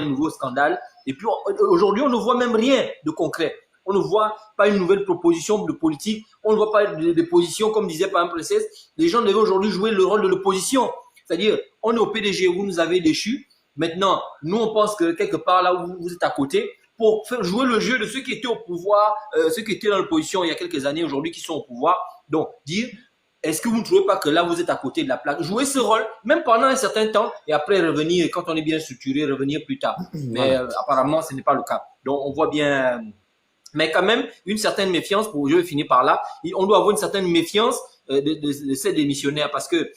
un nouveau scandale. Et puis aujourd'hui, on ne voit même rien de concret. On ne voit pas une nouvelle proposition de politique. On ne voit pas de position, comme disait par exemple Princesse. Les gens devaient aujourd'hui jouer le rôle de l'opposition. C'est-à-dire, on est au PDG, vous nous avez déchus. Maintenant, nous, on pense que quelque part là où vous êtes à côté, pour faire jouer le jeu de ceux qui étaient au pouvoir, ceux qui étaient dans l'opposition il y a quelques années, aujourd'hui qui sont au pouvoir. Donc, dire, est-ce que vous ne trouvez pas que là, vous êtes à côté de la plaque? Jouer ce rôle, même pendant un certain temps, et après revenir, quand on est bien structuré, revenir plus tard. Mais apparemment, ce n'est pas le cas. Donc, on voit bien... Mais quand même, une certaine méfiance, je vais finir par là, on doit avoir une certaine méfiance de ces démissionnaires parce que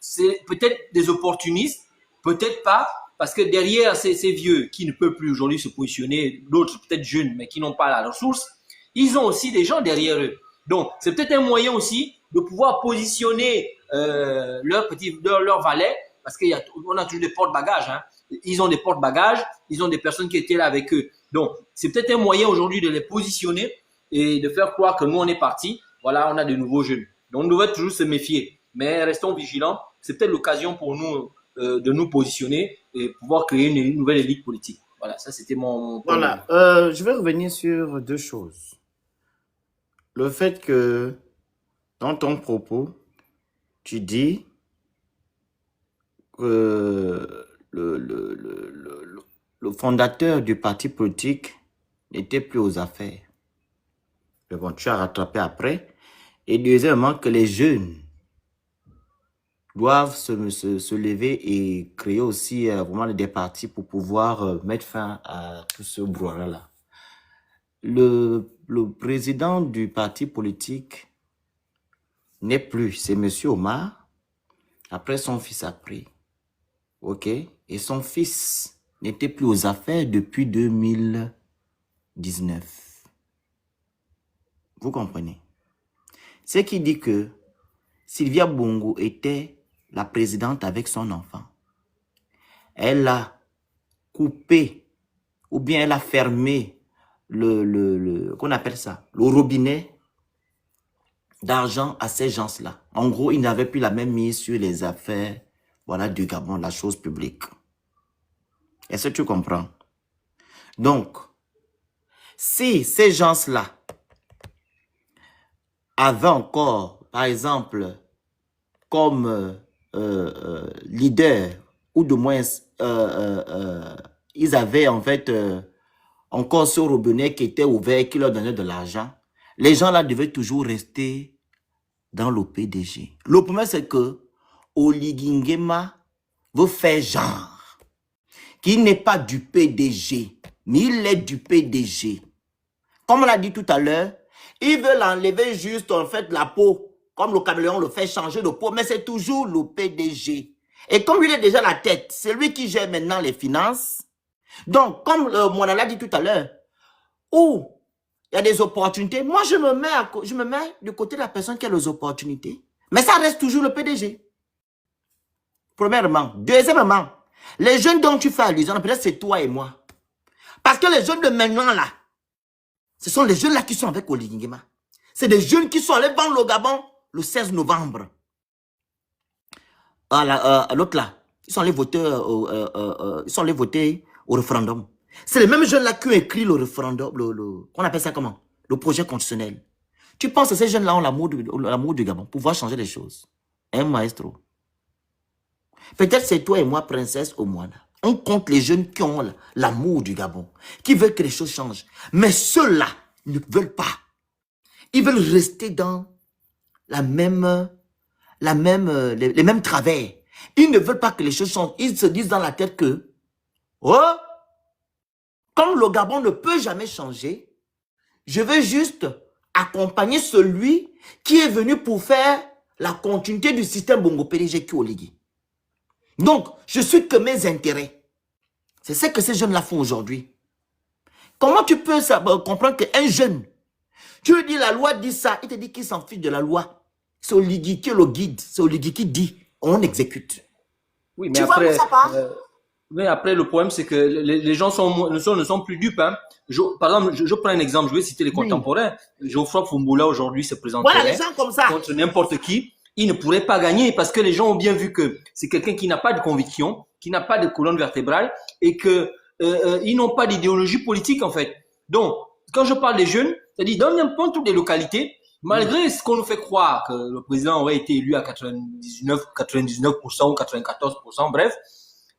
c'est peut-être des opportunistes, peut-être pas, parce que derrière ces vieux qui ne peuvent plus aujourd'hui se positionner, d'autres peut-être jeunes, mais qui n'ont pas la ressource, ils ont aussi des gens derrière eux. Donc, c'est peut-être un moyen aussi de pouvoir positionner leurs valets, parce qu'on a toujours des porte-bagages. Hein. Ils ont des porte-bagages, ils ont des personnes qui étaient là avec eux. Donc, c'est peut-être un moyen aujourd'hui de les positionner et de faire croire que nous, on est partis. Voilà, on a de nouveaux jeunes. Donc, on devrait toujours se méfier. Mais restons vigilants. C'est peut-être l'occasion pour nous de nous positionner et pouvoir créer une nouvelle élite politique. Voilà, ça, c'était mon point. Voilà, je vais revenir sur deux choses. Le fait que, dans ton propos, tu dis que le fondateur du parti politique n'était plus aux affaires. Mais bon, tu as rattrapé après. Et deuxièmement, que les jeunes doivent se lever et créer aussi vraiment des partis pour pouvoir mettre fin à tout ce brouhaha-là. Le président du parti politique n'est plus, c'est M. Omar. Après, son fils a pris. OK? Et son fils n'était plus aux affaires depuis 2019. Vous comprenez? C'est qui dit que Sylvia Bongo était la présidente avec son enfant. Elle a coupé ou bien elle a fermé qu'on appelle ça, le robinet d'argent à ces gens-là. En gros, ils n'avaient plus la même mise sur les affaires, voilà, du Gabon, la chose publique. Est-ce que tu comprends? Donc, si ces gens-là avaient encore, par exemple, comme leader, ou de moins, ils avaient en fait encore ce robinet qui était ouvert, qui leur donnait de l'argent, les gens là devaient toujours rester dans l'OPDG. Le problème, c'est que Oligui Nguema veut faire genre qu'il n'est pas du PDG, mais il est du PDG. Comme on l'a dit tout à l'heure, ils veulent enlever juste en fait la peau, comme le caméléon le fait changer de peau, mais c'est toujours le PDG. Et comme il est déjà la tête, c'est lui qui gère maintenant les finances. Donc, comme Mona l'a dit tout à l'heure, où il y a des opportunités, moi je me mets du côté de la personne qui a les opportunités. Mais ça reste toujours le PDG. Premièrement. Deuxièmement, les jeunes dont tu fais allusion, peut-être c'est toi et moi. Parce que les jeunes de maintenant là, ce sont les jeunes là qui sont avec Oligui Nguema. C'est des jeunes qui sont allés vendre le Gabon le 16 novembre. L'autre là, ils sont allés voter, au référendum. C'est les mêmes jeunes là qui ont écrit le référendum, on appelle ça comment? Le projet constitutionnel. Tu penses que ces jeunes là ont l'amour du Gabon pour pouvoir changer les choses? Hein, maestro? Peut-être c'est toi et moi, princesse Omwana. On compte les jeunes qui ont l'amour du Gabon, qui veulent que les choses changent. Mais ceux-là ne veulent pas. Ils veulent rester dans les mêmes travers. Ils ne veulent pas que les choses changent. Ils se disent dans la tête que, oh, comme le Gabon ne peut jamais changer, je veux juste accompagner celui qui est venu pour faire la continuité du système Bongo PDG qui est Oligui. Donc, je suis que mes intérêts. C'est ce que ces jeunes-là font aujourd'hui. Comment tu peux comprendre qu'un jeune, tu lui dis la loi dit ça, il te dit qu'il s'en fiche de la loi. C'est Oligui qui est le guide, c'est Oligui qui dit, on exécute. Oui, mais après, le problème, c'est que les gens ne sont plus dupes. Hein. Par exemple, je prends un exemple, je vais citer les contemporains. Geoffroy Fumboula aujourd'hui se présenterait contre n'importe qui. il ne pourrait pas gagner parce que les gens ont bien vu que c'est quelqu'un qui n'a pas de conviction, qui n'a pas de colonne vertébrale et que ils n'ont pas d'idéologie politique en fait. Donc, quand je parle des jeunes, c'est-à-dire dans n'importe toutes les localités, malgré ce qu'on nous fait croire que le président aurait été élu à 99% ou 94%, bref,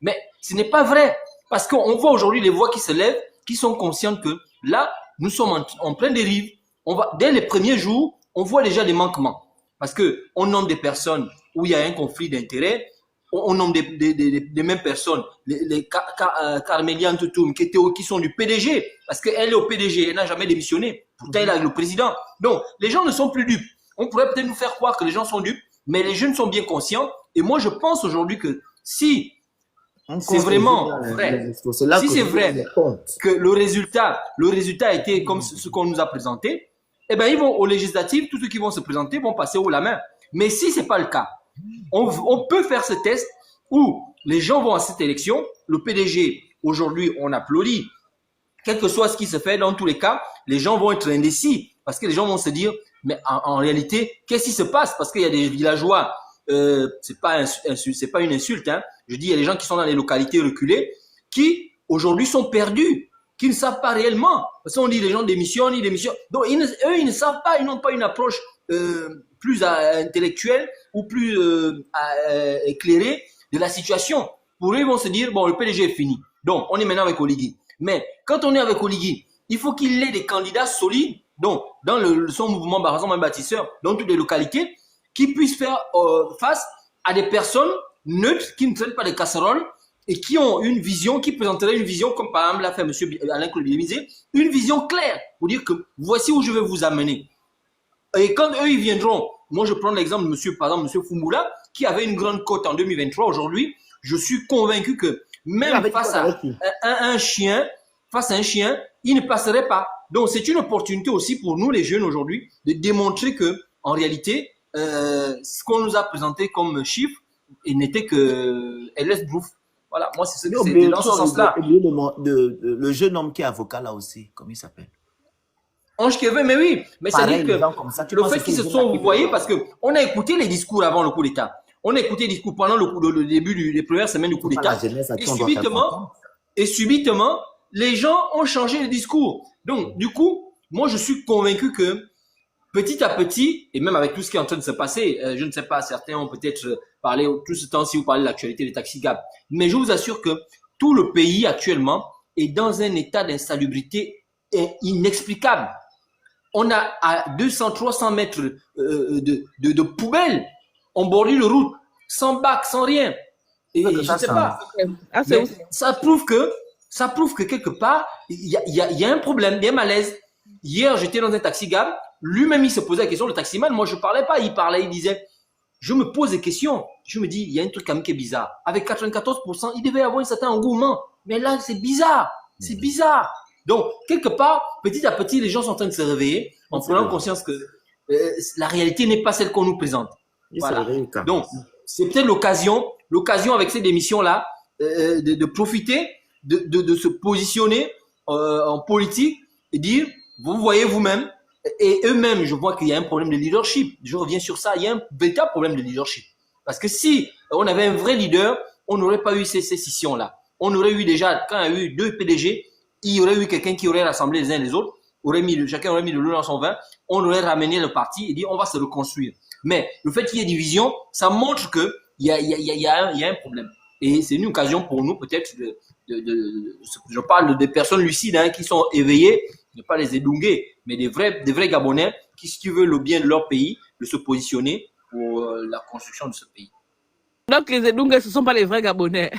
mais ce n'est pas vrai. Parce qu'on voit aujourd'hui les voix qui se lèvent, qui sont conscientes que là, nous sommes en pleine dérive. Dès les premiers jours, on voit déjà des manquements. Parce qu'on nomme des personnes où il y a un conflit d'intérêts, on nomme des mêmes personnes, les Carméliane Toutoum, qui sont du PDG, parce qu'elle est au PDG, elle n'a jamais démissionné. Pourtant, elle a le président. Donc, les gens ne sont plus dupes. On pourrait peut-être nous faire croire que les gens sont dupes, mais les jeunes sont bien conscients. Et moi, je pense aujourd'hui que si c'est vraiment vrai, si c'est vrai que le résultat a été comme ce qu'on nous a présenté, eh ben, ils vont aux législatives, tous ceux qui vont se présenter vont passer haut la main. Mais si c'est pas le cas, on peut faire ce test où les gens vont à cette élection, le PDG, aujourd'hui, on applaudit. Quel que soit ce qui se fait, dans tous les cas, les gens vont être indécis parce que les gens vont se dire, mais en réalité, qu'est-ce qui se passe? Parce qu'il y a des villageois, c'est pas une insulte, hein. Je dis, il y a des gens qui sont dans les localités reculées qui, aujourd'hui, sont perdus, qui ne savent pas réellement. Parce qu'on dit les gens démissionnent, ils démissionnent. Donc, eux, ils ne savent pas, ils n'ont pas une approche plus intellectuelle ou plus éclairée de la situation. Pour eux, ils vont se dire, bon, le PDG est fini. Donc, on est maintenant avec Oligui. Mais quand on est avec Oligui, il faut qu'il ait des candidats solides, donc dans son mouvement, par exemple, un bâtisseur, dans toutes les localités, qui puissent faire face à des personnes neutres, qui ne traînent pas de casseroles et qui ont une vision, qui présenteraient une vision, comme par exemple l'a fait M. Alain-Claude Biémizé, une vision claire, pour dire que voici où je vais vous amener. Et quand eux, ils viendront, moi je prends l'exemple de par exemple, M. Fumula, qui avait une grande cote en 2023. Aujourd'hui, je suis convaincu que même face à un chien, il ne passerait pas. Donc, c'est une opportunité aussi pour nous, les jeunes aujourd'hui, de démontrer que, en réalité, ce qu'on nous a présenté comme chiffre, il n'était que LS Brouf. Voilà, moi, c'est dans ce sens-là. Le jeune homme qui est avocat là aussi, comment il s'appelle? Ange Kevin, mais oui, mais ça dit que le fait qu'ils se sont, vous voyez, parce qu'on a écouté les discours avant le coup d'État. On a écouté les discours pendant le début des premières semaines du coup d'État. Et subitement, les gens ont changé le discours. Donc, du coup, moi, je suis convaincu que petit à petit, et même avec tout ce qui est en train de se passer, je ne sais pas, certains ont peut-être parlé, tout ce temps, si vous parlez de l'actualité des taxi cab, mais je vous assure que tout le pays actuellement est dans un état d'insalubrité inexplicable. On a à 200, 300 mètres de poubelles en bordure de route, sans bac, sans rien. Et je ne sais pas. Mais ça prouve que quelque part, il y a un problème, il y a un malaise. Hier, j'étais dans un taxi cab. Lui-même, il se posait la question, le taximan. Moi, je ne parlais pas. Il parlait, il disait, je me pose des questions. Je me dis, il y a un truc quand même qui est bizarre. Avec 94%, il devait y avoir un certain engouement. Mais là, c'est bizarre. C'est bizarre. Donc, quelque part, petit à petit, les gens sont en train de se réveiller en prenant conscience que la réalité n'est pas celle qu'on nous présente. Voilà. Donc, c'est peut-être l'occasion avec ces démissions-là, de profiter, de se positionner en politique et dire, vous voyez vous-même, et eux-mêmes, je vois qu'il y a un problème de leadership. Je reviens sur ça, il y a un véritable problème de leadership. Parce que si on avait un vrai leader, on n'aurait pas eu ces scissions-là. On aurait eu déjà, quand il y a eu 2 PDG, il y aurait eu quelqu'un qui aurait rassemblé les uns les autres, chacun aurait mis de l'eau dans son vin, on aurait ramené le parti et dit on va se reconstruire. Mais le fait qu'il y ait division, ça montre que il y a un problème. Et c'est une occasion pour nous peut-être je parle des personnes lucides, hein, qui sont éveillées, ne pas les édounger, mais des vrais Gabonais qui veulent le bien de leur pays, de se positionner pour la construction de ce pays. Donc les édounger, ce ne sont pas les vrais Gabonais.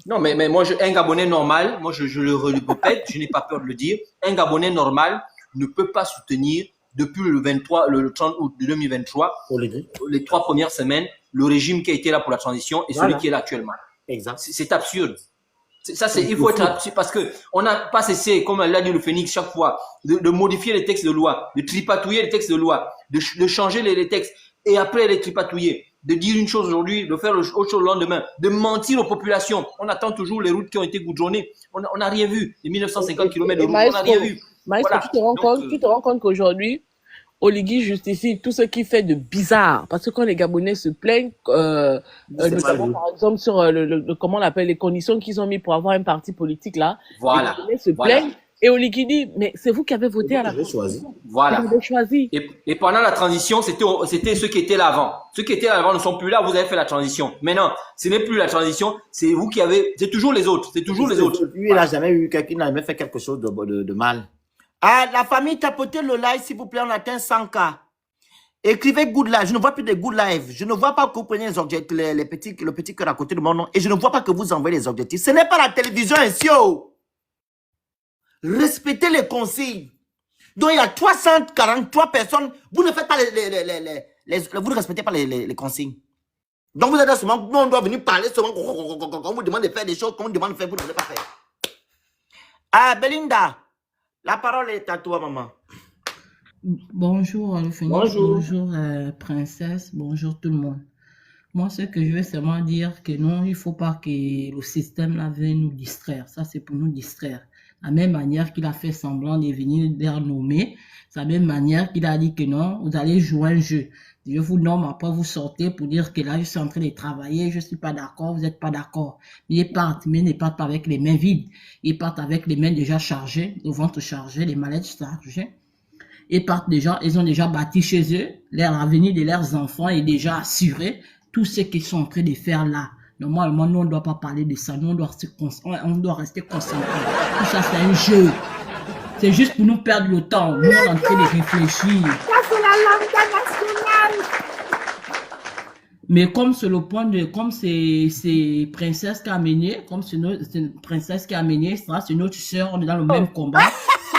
Non, mais moi, un Gabonais normal, moi, je le répète, je n'ai pas peur de le dire, un Gabonais normal ne peut pas soutenir depuis le 30 août 2023, les 3 premières semaines, le régime qui a été là pour la transition et celui qui est là actuellement. Exact. C'est absurde. Il faut être absurde parce que on n'a pas cessé, comme l'a dit le Phénix chaque fois, de modifier les textes de loi, de tripatouiller les textes de loi, de changer les textes et après les tripatouiller. De dire une chose aujourd'hui, de faire autre chose le lendemain, de mentir aux populations. On attend toujours les routes qui ont été goudronnées. On n'a rien vu. Les 1950 km de route, on n'a rien vu. Maestro, voilà. Tu te rends compte qu'aujourd'hui, Oligui justifie tout ce qui fait de bizarre. Parce que quand les Gabonais se plaignent, C'est pas notamment lui. par exemple sur comment on appelle, les conditions qu'ils ont mis pour avoir un parti politique là, les Voilà. Gabonais se Voilà. plaignent et Oligui dit, mais c'est vous qui avez voté à la J'ai choisi. Vous Voilà. avez choisi. Et pendant la transition, c'était ceux qui étaient là avant. Ceux qui étaient là avant ne sont plus là, vous avez fait la transition. Maintenant, ce n'est plus la transition, c'est vous qui avez, c'est toujours les autres, c'est toujours les autres. Lui, il n'a jamais eu quelqu'un, il n'a jamais fait quelque chose de mal. Ah, la famille, tapotez le live, s'il vous plaît, on atteint 100K. Écrivez good live. Je ne vois plus de good live. Je ne vois pas que vous preniez les objectifs, le petit cœur à côté de mon nom. Et je ne vois pas que vous envoyez les objectifs. Ce n'est pas la télévision ici. Oh. Respectez les consignes. Donc, il y a 343 personnes. Vous ne faites pas vous ne respectez pas les consignes. Donc, vous êtes là seulement. Nous, on doit venir parler seulement. Quand on vous demande de faire des choses, quand on vous demande de faire, vous ne voulez pas faire. Ah, Belinda, la parole est à toi, maman. Bonjour, Alphénie. Bonjour. Bonjour, princesse. Bonjour, tout le monde. Moi, ce que je veux seulement dire, que non, il ne faut pas que le système là vienne nous distraire. Ça, c'est pour nous distraire. La même manière qu'il a fait semblant de venir les nommer, c'est la même manière qu'il a dit que non, vous allez jouer un jeu. Je vous nomme, après vous sortez pour dire que là, je suis en train de travailler, je ne suis pas d'accord, vous n'êtes pas d'accord. Mais ils partent, mais ils ne partent pas avec les mains vides. Ils partent avec les mains déjà chargées, le ventre chargé, les mallettes chargées. Ils partent déjà, ils ont déjà bâti chez eux, leur avenir de leurs enfants est déjà assuré. Tout ce qu'ils sont en train de faire là, normalement, nous, on ne doit pas parler de ça. Nous, on doit rester concentrés. Tout ça, c'est un jeu. C'est juste pour nous perdre le temps. Nous, on est en train de réfléchir. Ça, c'est la langue nationale. Mais comme c'est le point de, comme c'est princesse qui a mené, comme c'est une princesse qui a mené, ça, c'est notre sœur, on est dans le même combat.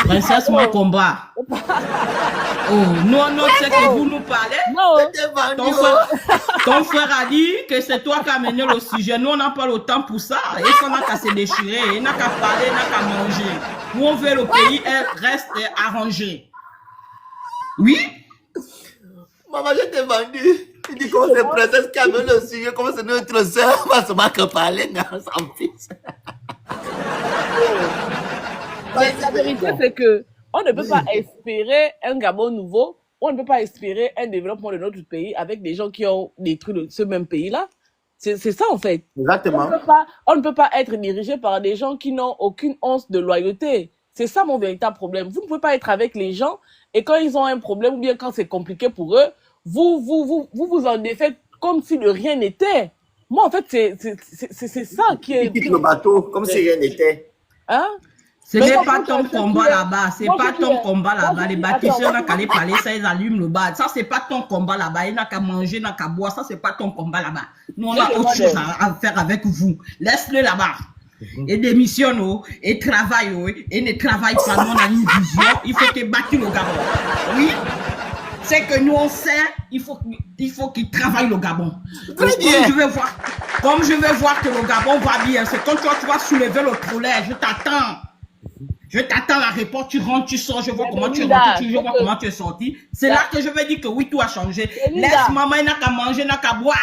Princesse, mon combat. Oh, non, non, c'est que vous nous parlez. Non. Ton frère a dit que c'est toi qui as mené le sujet. Nous, on n'a pas le temps pour ça. Et ça n'a qu'à se déchirer, il n'a qu'à parler, il n'a qu'à manger. Nous, on veut le pays reste arrangé. Oui? Maman, je t'ai vendu. Il dit comment c'est princesse qui a mené le sujet, comment c'est notre soeur, on va se mettre à parler, non, sans fils. Mais la vérité, c'est que on ne peut pas espérer un Gabon nouveau, on ne peut pas espérer un développement de notre pays avec des gens qui ont détruit ce même pays-là. C'est ça, en fait. Exactement. On ne peut pas être dirigé par des gens qui n'ont aucune once de loyauté. C'est ça mon véritable problème. Vous ne pouvez pas être avec les gens et quand ils ont un problème ou bien quand c'est compliqué pour eux, vous en défaites comme si de rien n'était. Moi, en fait, c'est ça qui est... Il quitte le bateau comme si rien n'était. Hein? Ce n'est pas ton combat là-bas, c'est pas ton combat là-bas. Les bâtisseurs n'ont qu'à aller parler, ça, ils allument le bas. Ça, c'est pas ton combat là-bas. Il n'a qu'à manger, n'a qu'à boire. Ça, c'est pas ton combat là-bas. Nous, on a autre chose à faire avec vous. Laisse-le là-bas. Et démissionne, et travaille, et ne travaille pas. Nous, on a une vision. Il faut que bâtir le Gabon. Oui? C'est que nous, on sait, il faut qu'il travaille le Gabon. Comme je vais voir que le Gabon va bien, c'est quand tu vas soulever le trolley, je t'attends. Je t'attends la réponse, tu rentres, tu sors, je vois comment tu es rentré, je vois comment tu es sorti. C'est là que je vais dire que oui, tout a changé. Laisse maman, il n'a qu'à manger, il n'a qu'à boire.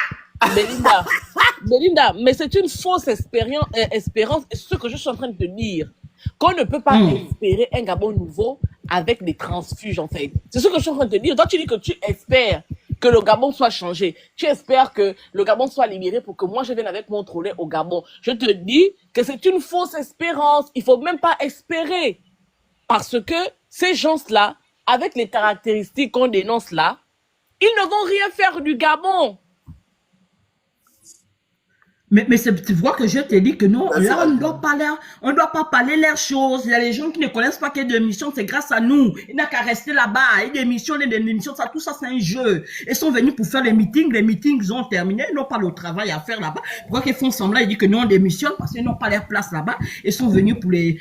Belinda, mais c'est une fausse espérance, et c'est ce que je suis en train de te dire. Qu'on ne peut pas espérer un Gabon nouveau avec des transfuges, en fait. C'est ce que je suis en train de te dire. Toi, tu dis que tu espères que le Gabon soit changé. Tu espères que le Gabon soit libéré pour que moi, je vienne avec mon trolley au Gabon. Je te dis que c'est une fausse espérance. Il faut même pas espérer. Parce que ces gens-là, avec les caractéristiques qu'on dénonce là, ils ne vont rien faire du Gabon. Mais tu vois que je te dis que non, là, on ne doit pas parler leurs choses. Il y a les gens qui ne connaissent pas qu'il y a des missions, c'est grâce à nous. Il n'a qu'à rester là-bas. Il y a des missions, ça, tout ça, c'est un jeu. Ils sont venus pour faire les meetings ils ont terminé, ils n'ont pas le travail à faire là-bas. Pourquoi qu'ils font semblant, ils disent que nous, on démissionne parce qu'ils n'ont pas leur place là-bas. Ils sont venus pour les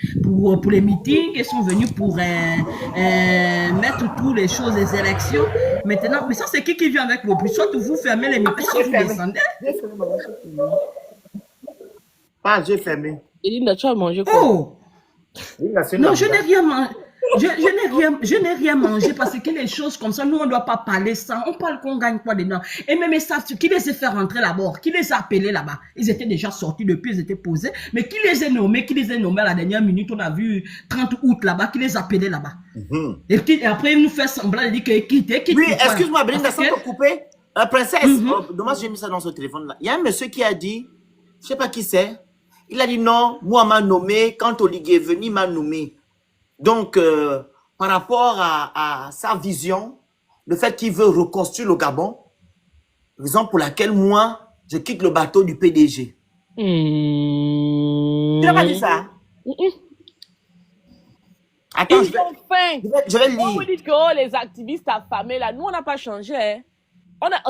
meetings, ils sont venus pour mettre toutes les choses, les élections. Maintenant, mais ça, c'est qui vient avec le plus? Soit vous fermez les meetings, soit vous descendez. Pas j'ai fermé. Belinda, tu as mangé quoi? Oh! Non, je n'ai rien mangé. Je n'ai rien mangé parce que les choses comme ça, nous, on ne doit pas parler ça. On parle qu'on gagne quoi dedans. Et même ils savent qui les a fait rentrer là-bas, qui les a appelés là-bas. Ils étaient déjà sortis depuis, ils étaient posés. Mais qui les a nommés, à la dernière minute, on a vu 30 août là-bas, qui les a appelés là-bas. Et après, il nous fait semblant de dire qu'il quitte. Oui, excuse-moi, Belinda, sans te couper. Princesse, dommage, j'ai mis ça dans ce téléphone-là. Il y a un monsieur qui a dit, je ne sais pas qui c'est, il a dit non, moi, m'a nommé, quand Oligui est venu, il m'a nommé. Donc, par rapport à sa vision, le fait qu'il veut reconstruire le Gabon, raison pour laquelle moi, je quitte le bateau du PDG. Tu n'as pas dit ça? Attends, Ils ont faim. je vais le Quand vous lire. dites que oh, les activistes affamés, là, nous, on n'a pas changé. Hein.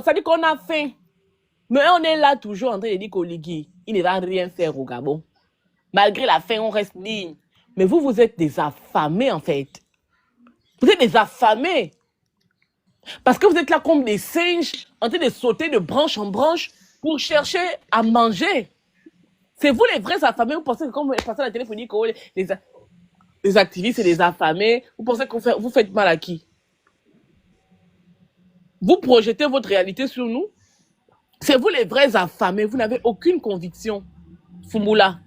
Ça dit qu'on a faim. Mais on est là toujours en train de dire qu'Oligui, il ne va rien faire au Gabon. Malgré la faim, on reste ligne. Mais vous, vous êtes des affamés, en fait. Vous êtes des affamés. Parce que vous êtes là comme des singes, en train de sauter de branche en branche pour chercher à manger. C'est vous les vrais affamés. Vous pensez que quand vous passez à la télé, vous dites que les activistes, c'est des affamés. Vous pensez que vous faites mal à qui? Vous projetez votre réalité sur nous. C'est vous les vrais affamés. Vous n'avez aucune conviction. Fumula,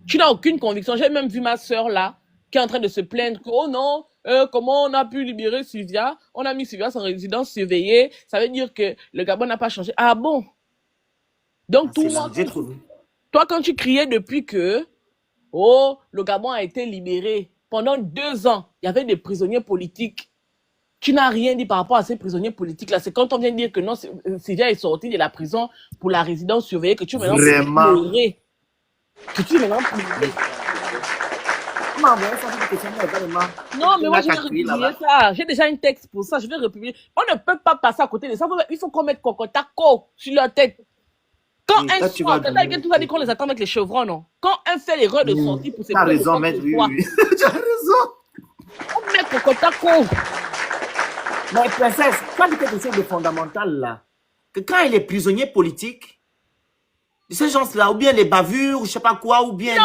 tu n'as aucune conviction. J'ai même vu ma soeur là, qui est en train de se plaindre que, oh non, comment on a pu libérer Sylvia? On a mis Sylvia sans résidence surveillée. Ça veut dire que le Gabon n'a pas changé. Ah bon? Donc, tout le monde. Toi, quand tu criais depuis que, oh, le Gabon a été libéré, pendant 2 ans, il y avait des prisonniers politiques. Tu n'as rien dit par rapport à ces prisonniers politiques-là. C'est quand on vient de dire que non, Sylvia est sortie de la prison pour la résidence surveillée que tu es maintenant pleurer. Que tu es maintenant pleurer. Non, mais moi, je vais republier ça. J'ai déjà un texte pour ça. Je vais republier. On ne peut pas passer à côté de ça. Il faut qu'on mette Kokotako sur leur tête. Quand un soir, tout ça dit qu'on les attend avec les chevrons, non? Quand un fait l'erreur de sortir pour ses Tu as raison, maître, oui. Tu as raison. On met Kokotako. Mais princesse, quand il y a quelque chose de fondamental là, que quand il est prisonnier politique, ces gens-là, ou bien les bavures, ou je sais pas quoi, ou bien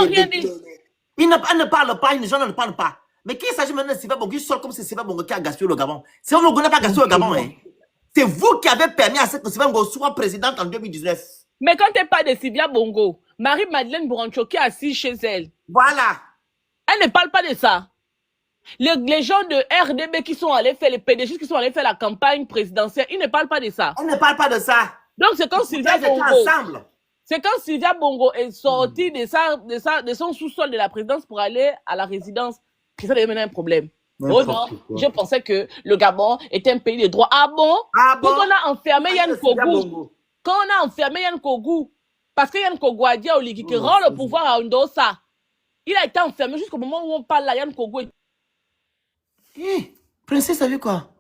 ils ne parlent pas, les gens ne parlent pas. Mais qu'il s'agit maintenant de Sylvain Bongo, il sort comme c'est Sylvain Bongo qui a gaspillé le Gabon. Sylvain Bongo n'a pas gaspillé le Gabon, hein. C'est vous qui avez permis à ce que Sylvain Bongo soit présidente en 2019. Mais quand tu parles de Sylvia Bongo, Marie-Madeleine Bouranchoki est assise chez elle. Voilà. Elle ne parle pas de ça. Les gens de RDB qui sont allés faire, les PDG qui sont allés faire la campagne présidentielle, ils ne parlent pas de ça. Elle ne parle pas de ça. Donc c'est quand Sylvia Bongo. C'est quand Sylvia Bongo est sortie de son sous-sol de la présidence pour aller à la résidence que ça devient maintenant un problème. Oh non, je pensais que le Gabon était un pays de droit. Ah bon? Ah bon? Quand on a enfermé Yann Kogou, parce que Yann Kogou a dit à Oligui que rend le pouvoir à Ndosa. Il a été enfermé jusqu'au moment où on parle là, Yann Kogou. Princesse, ça veut quoi?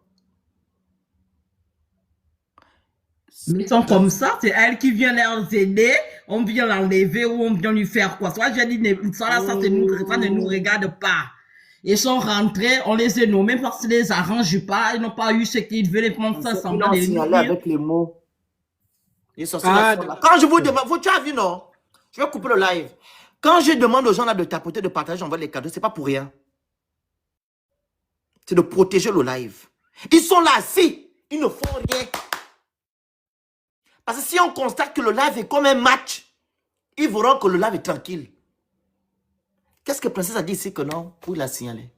Mais ils sont comme ça, c'est elle qui vient les aider, on vient l'enlever ou on vient lui faire quoi. Ça, j'ai dit, ça là, ça ne nous regarde pas. Ils sont rentrés, on les a nommés parce qu'ils les arrangent pas, ils n'ont pas eu ce qu'ils veulent, ils font ça semblant de dire. Avec les mots. Ils sont quand je vous demande, tu as vu, non? Je vais couper le live. Quand je demande aux gens là de tapoter, de partager, j'envoie les cadeaux, c'est pas pour rien. C'est de protéger le live. Ils sont là, si, ils ne font rien. Parce que si on constate que le live est comme un match, ils verront que le live est tranquille. Qu'est-ce que Princesse a dit ici que non? Pour la signaler.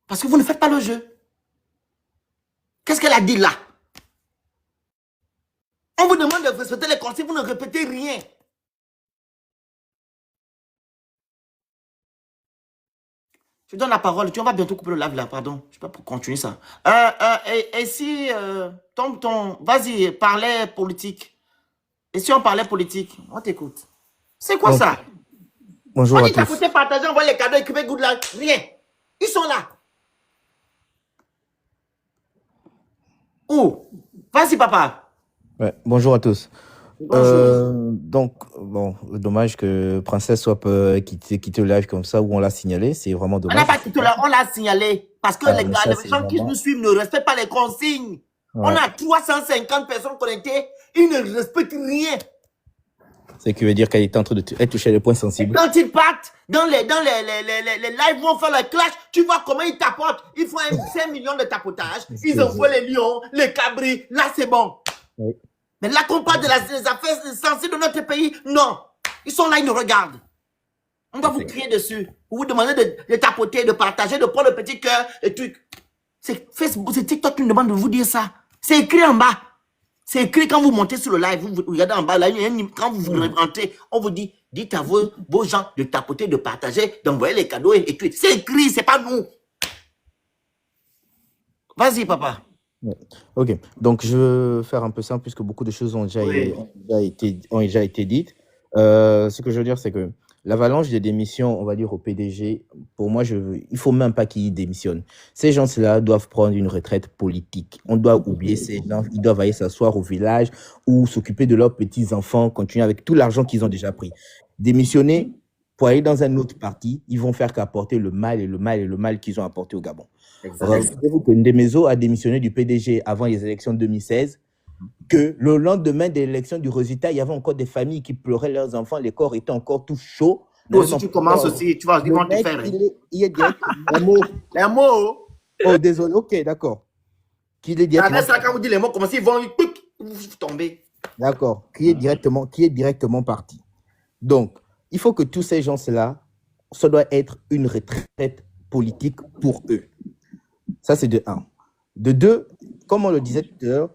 Parce que vous ne faites pas le jeu. Qu'est-ce qu'elle a dit là? On vous demande de respecter les consignes, vous ne répétez rien. Je donne la parole. Tu vas bientôt couper le live là, pardon. Je ne sais pas pour continuer ça. Et si, vas-y, parlais politique. Et si on parlait politique, on t'écoute. C'est quoi ça? Bonjour on à dit tous. t'écouter, partager, envoyer les cadeaux, équiper good là. Rien. Ils sont là. Où? Vas-y, papa. Ouais, bonjour à tous. Bonjour. Donc, bon, dommage que Princesse soit quitté le live comme ça, où on l'a signalé. C'est vraiment On dommage. n'a pas quitté là, on l'a signalé. Parce que les gens qui nous suivent ne respectent pas les consignes. Ouais. On a 350 personnes connectées, ils ne respectent rien. C'est qui veut dire qu'elle était en train de elle touchait les points sensibles. Quand ils partent dans les lives, vont faire la clash, tu vois comment ils tapotent. Ils font 5 millions de tapotages. Ils envoient les lions, les cabris. Là, c'est bon. Oui. Mais là, qu'on parle des affaires sensibles de notre pays, non. Ils sont là, ils nous regardent. On va vous crier dessus. Vous demander de tapoter, de partager, de prendre le petit cœur, les trucs. C'est Facebook, c'est TikTok qui nous demande de vous dire ça. C'est écrit en bas. C'est écrit quand vous montez sur le live, vous regardez en bas, là, quand vous rentrez, on vous dit, dites à vos gens de tapoter, de partager, d'envoyer les cadeaux et tout. C'est écrit, c'est pas nous. Vas-y, papa. Ouais. Ok, donc je veux faire un peu simple puisque beaucoup de choses ont déjà été dites. Ce que je veux dire, c'est que l'avalanche des démissions, on va dire au PDG, pour moi, il faut même pas qu'ils démissionnent. Ces gens-là doivent prendre une retraite politique. On doit oublier ces gens, ils doivent aller s'asseoir au village ou s'occuper de leurs petits-enfants, continuer avec tout l'argent qu'ils ont déjà pris. Démissionner pour aller dans un autre parti, ils vont faire qu'apporter le mal et le mal et le mal qu'ils ont apporté au Gabon. Rappelez-vous que Ndemezo a démissionné du PDG avant les élections de 2016, que le lendemain de l'élection du résultat, il y avait encore des familles qui pleuraient leurs enfants, les corps étaient encore tout chauds. Toi aussi, tu commences aussi, tu vas, ils vont te faire. Il est directement... Les mots. Oh, désolé, ok, d'accord. Qu'il est directement... Avec ça, quand vous dites les mots, comment ils vont tomber. D'accord, qui est directement parti. Donc, il faut que tous ces gens-là, ça doit être une retraite politique pour eux. Ça, c'est de 1. De 2, comme on le disait tout à l'heure,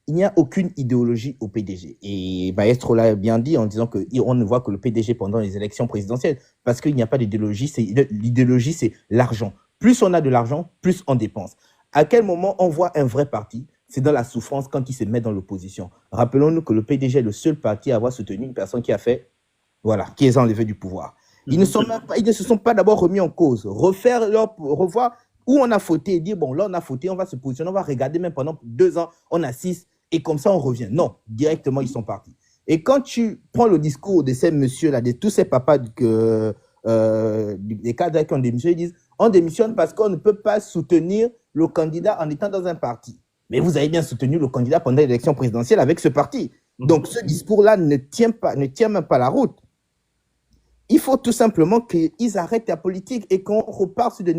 il n'y a aucune idéologie au PDG. Et Maestro l'a bien dit en disant qu'on ne voit que le PDG pendant les élections présidentielles parce qu'il n'y a pas d'idéologie. L'idéologie, c'est l'argent. Plus on a de l'argent, plus on dépense. À quel moment on voit un vrai parti? C'est dans la souffrance quand il se met dans l'opposition. Rappelons-nous que le PDG est le seul parti à avoir soutenu une personne qui a fait, voilà, qui est enlevé du pouvoir. Ils ne se sont pas d'abord remis en cause. Revoir où on a fauté et dire, bon, là, on a fauté, on va se positionner, on va regarder même pendant 2 ans, on assiste, et comme ça, on revient. Non, directement, ils sont partis. Et quand tu prends le discours de ces messieurs-là, de tous ces papas, des cadres qui ont démissionné, ils disent, on démissionne parce qu'on ne peut pas soutenir le candidat en étant dans un parti. Mais vous avez bien soutenu le candidat pendant l'élection présidentielle avec ce parti. Donc, ce discours-là ne tient même pas la route. Il faut tout simplement qu'ils arrêtent la politique et qu'on repart sur de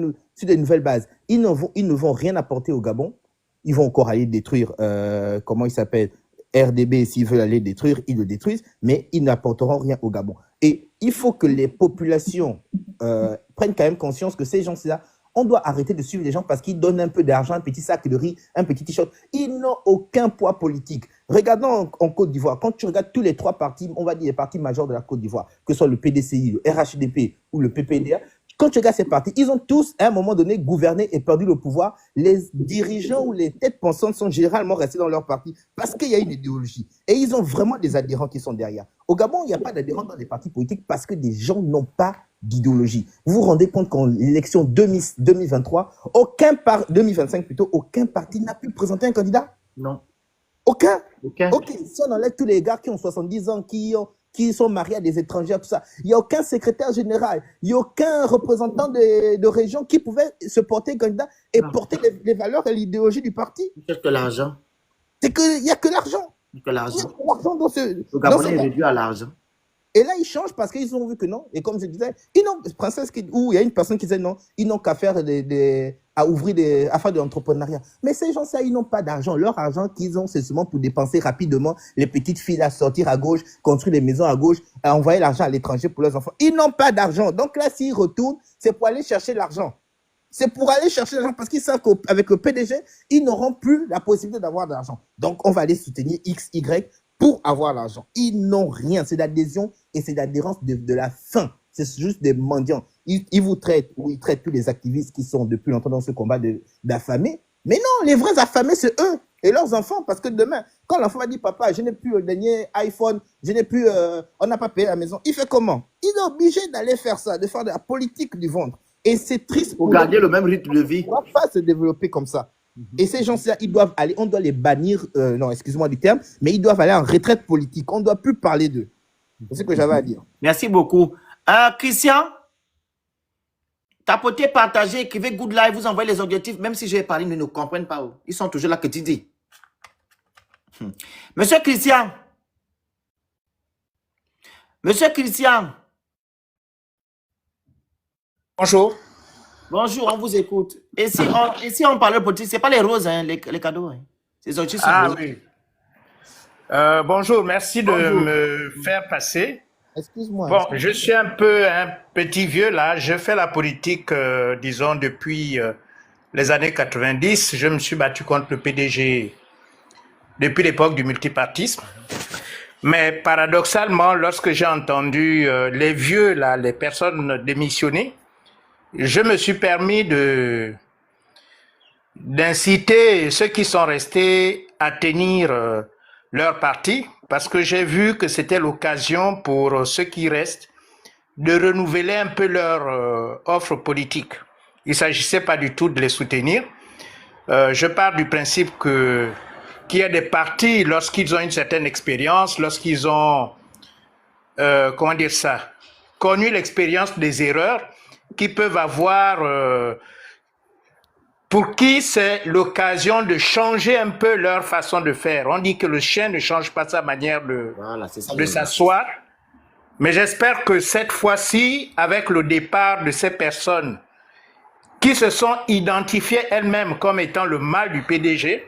nouvelles bases. Ils ne vont rien apporter au Gabon. Ils vont encore aller détruire, comment il s'appelle, RDB, s'ils veulent aller détruire, ils le détruisent, mais ils n'apporteront rien au Gabon. Et il faut que les populations prennent quand même conscience que ces gens-là, on doit arrêter de suivre les gens parce qu'ils donnent un peu d'argent, un petit sac de riz, un petit t-shirt. Ils n'ont aucun poids politique. Regardons en Côte d'Ivoire, quand tu regardes tous les 3 partis, on va dire les partis majeurs de la Côte d'Ivoire, que ce soit le PDCI, le RHDP ou le PPDA, quand tu regardes ces partis, ils ont tous, à un moment donné, gouverné et perdu le pouvoir. Les dirigeants ou les têtes pensantes sont généralement restés dans leur parti parce qu'il y a une idéologie. Et ils ont vraiment des adhérents qui sont derrière. Au Gabon, il n'y a pas d'adhérents dans les partis politiques parce que des gens n'ont pas d'idéologie. Vous vous rendez compte qu'en l'élection 2023, 2025 plutôt, aucun parti n'a pu présenter un candidat? Non. Aucun. Ok, si on enlève tous les gars qui ont 70 ans, qui sont mariés à des étrangers, tout ça, il n'y a aucun secrétaire général, il n'y a aucun représentant de région qui pouvait se porter candidat et porter les valeurs et l'idéologie du parti. C'est que l'argent. C'est qu'il n'y a que l'argent. Que l'argent. Le Gabon est réduit à l'argent. Et là, ils changent parce qu'ils ont vu que non. Et comme je disais, il y a une personne qui disait non, ils n'ont qu'à faire à faire de l'entrepreneuriat. Mais ces gens-là, ils n'ont pas d'argent. Leur argent qu'ils ont, c'est seulement pour dépenser rapidement les petites filles à sortir à gauche, construire des maisons à gauche, à envoyer l'argent à l'étranger pour leurs enfants. Ils n'ont pas d'argent. Donc là, s'ils retournent, c'est pour aller chercher l'argent. C'est pour aller chercher l'argent parce qu'ils savent qu'avec le PDG, ils n'auront plus la possibilité d'avoir de l'argent. Donc, on va aller soutenir X, Y pour avoir l'argent. Ils n'ont rien. C'est l'adhésion et c'est l'adhérence de la faim. C'est juste des mendiants. Ils vous traitent, ou ils traitent tous les activistes qui sont depuis longtemps dans ce combat d'affamés. Mais non, les vrais affamés, c'est eux et leurs enfants. Parce que demain, quand l'enfant va dire, papa, je n'ai plus le dernier iPhone, je n'ai plus, on n'a pas payé la maison, il fait comment? Il est obligé d'aller faire ça, de faire de la politique du ventre. Et c'est triste pour garder le même rythme de vie. On ne va pas se développer comme ça. Et ces gens-là, ils doivent aller, on doit les bannir, non, excuse-moi du terme, mais ils doivent aller en retraite politique. On ne doit plus parler d'eux. C'est ce que j'avais à dire. Merci beaucoup. Christian, tapotez, partagez, écrivez good live, vous envoyez les objectifs, même si j'ai parlé, ils ne comprennent pas. Ils sont toujours là que tu dis. Monsieur Christian, Monsieur Christian, Bonjour. bonjour, on vous écoute. Et si on parle de politique, ce n'est pas les roses, hein, les cadeaux. Hein. C'est sorti sur Ah rose. oui. Bonjour, merci de Bonjour. me faire passer. Excuse-moi. Bon, je suis un peu un petit vieux là. Je fais la politique, disons, depuis les années 90. Je me suis battu contre le PDG depuis l'époque du multipartisme. Mais paradoxalement, lorsque j'ai entendu les vieux là, les personnes démissionner, je me suis permis d'inciter ceux qui sont restés à tenir leur parti, parce que j'ai vu que c'était l'occasion pour ceux qui restent de renouveler un peu leur offre politique. Il ne s'agissait pas du tout de les soutenir. Je pars du principe qu'il y a des partis, lorsqu'ils ont une certaine expérience, lorsqu'ils ont, comment dire ça, connu l'expérience des erreurs, qui peuvent avoir, pour qui c'est l'occasion de changer un peu leur façon de faire. On dit que le chien ne change pas sa manière Voilà, c'est ça. de s'asseoir. Mais j'espère que cette fois-ci, avec le départ de ces personnes qui se sont identifiées elles-mêmes comme étant le mal du PDG,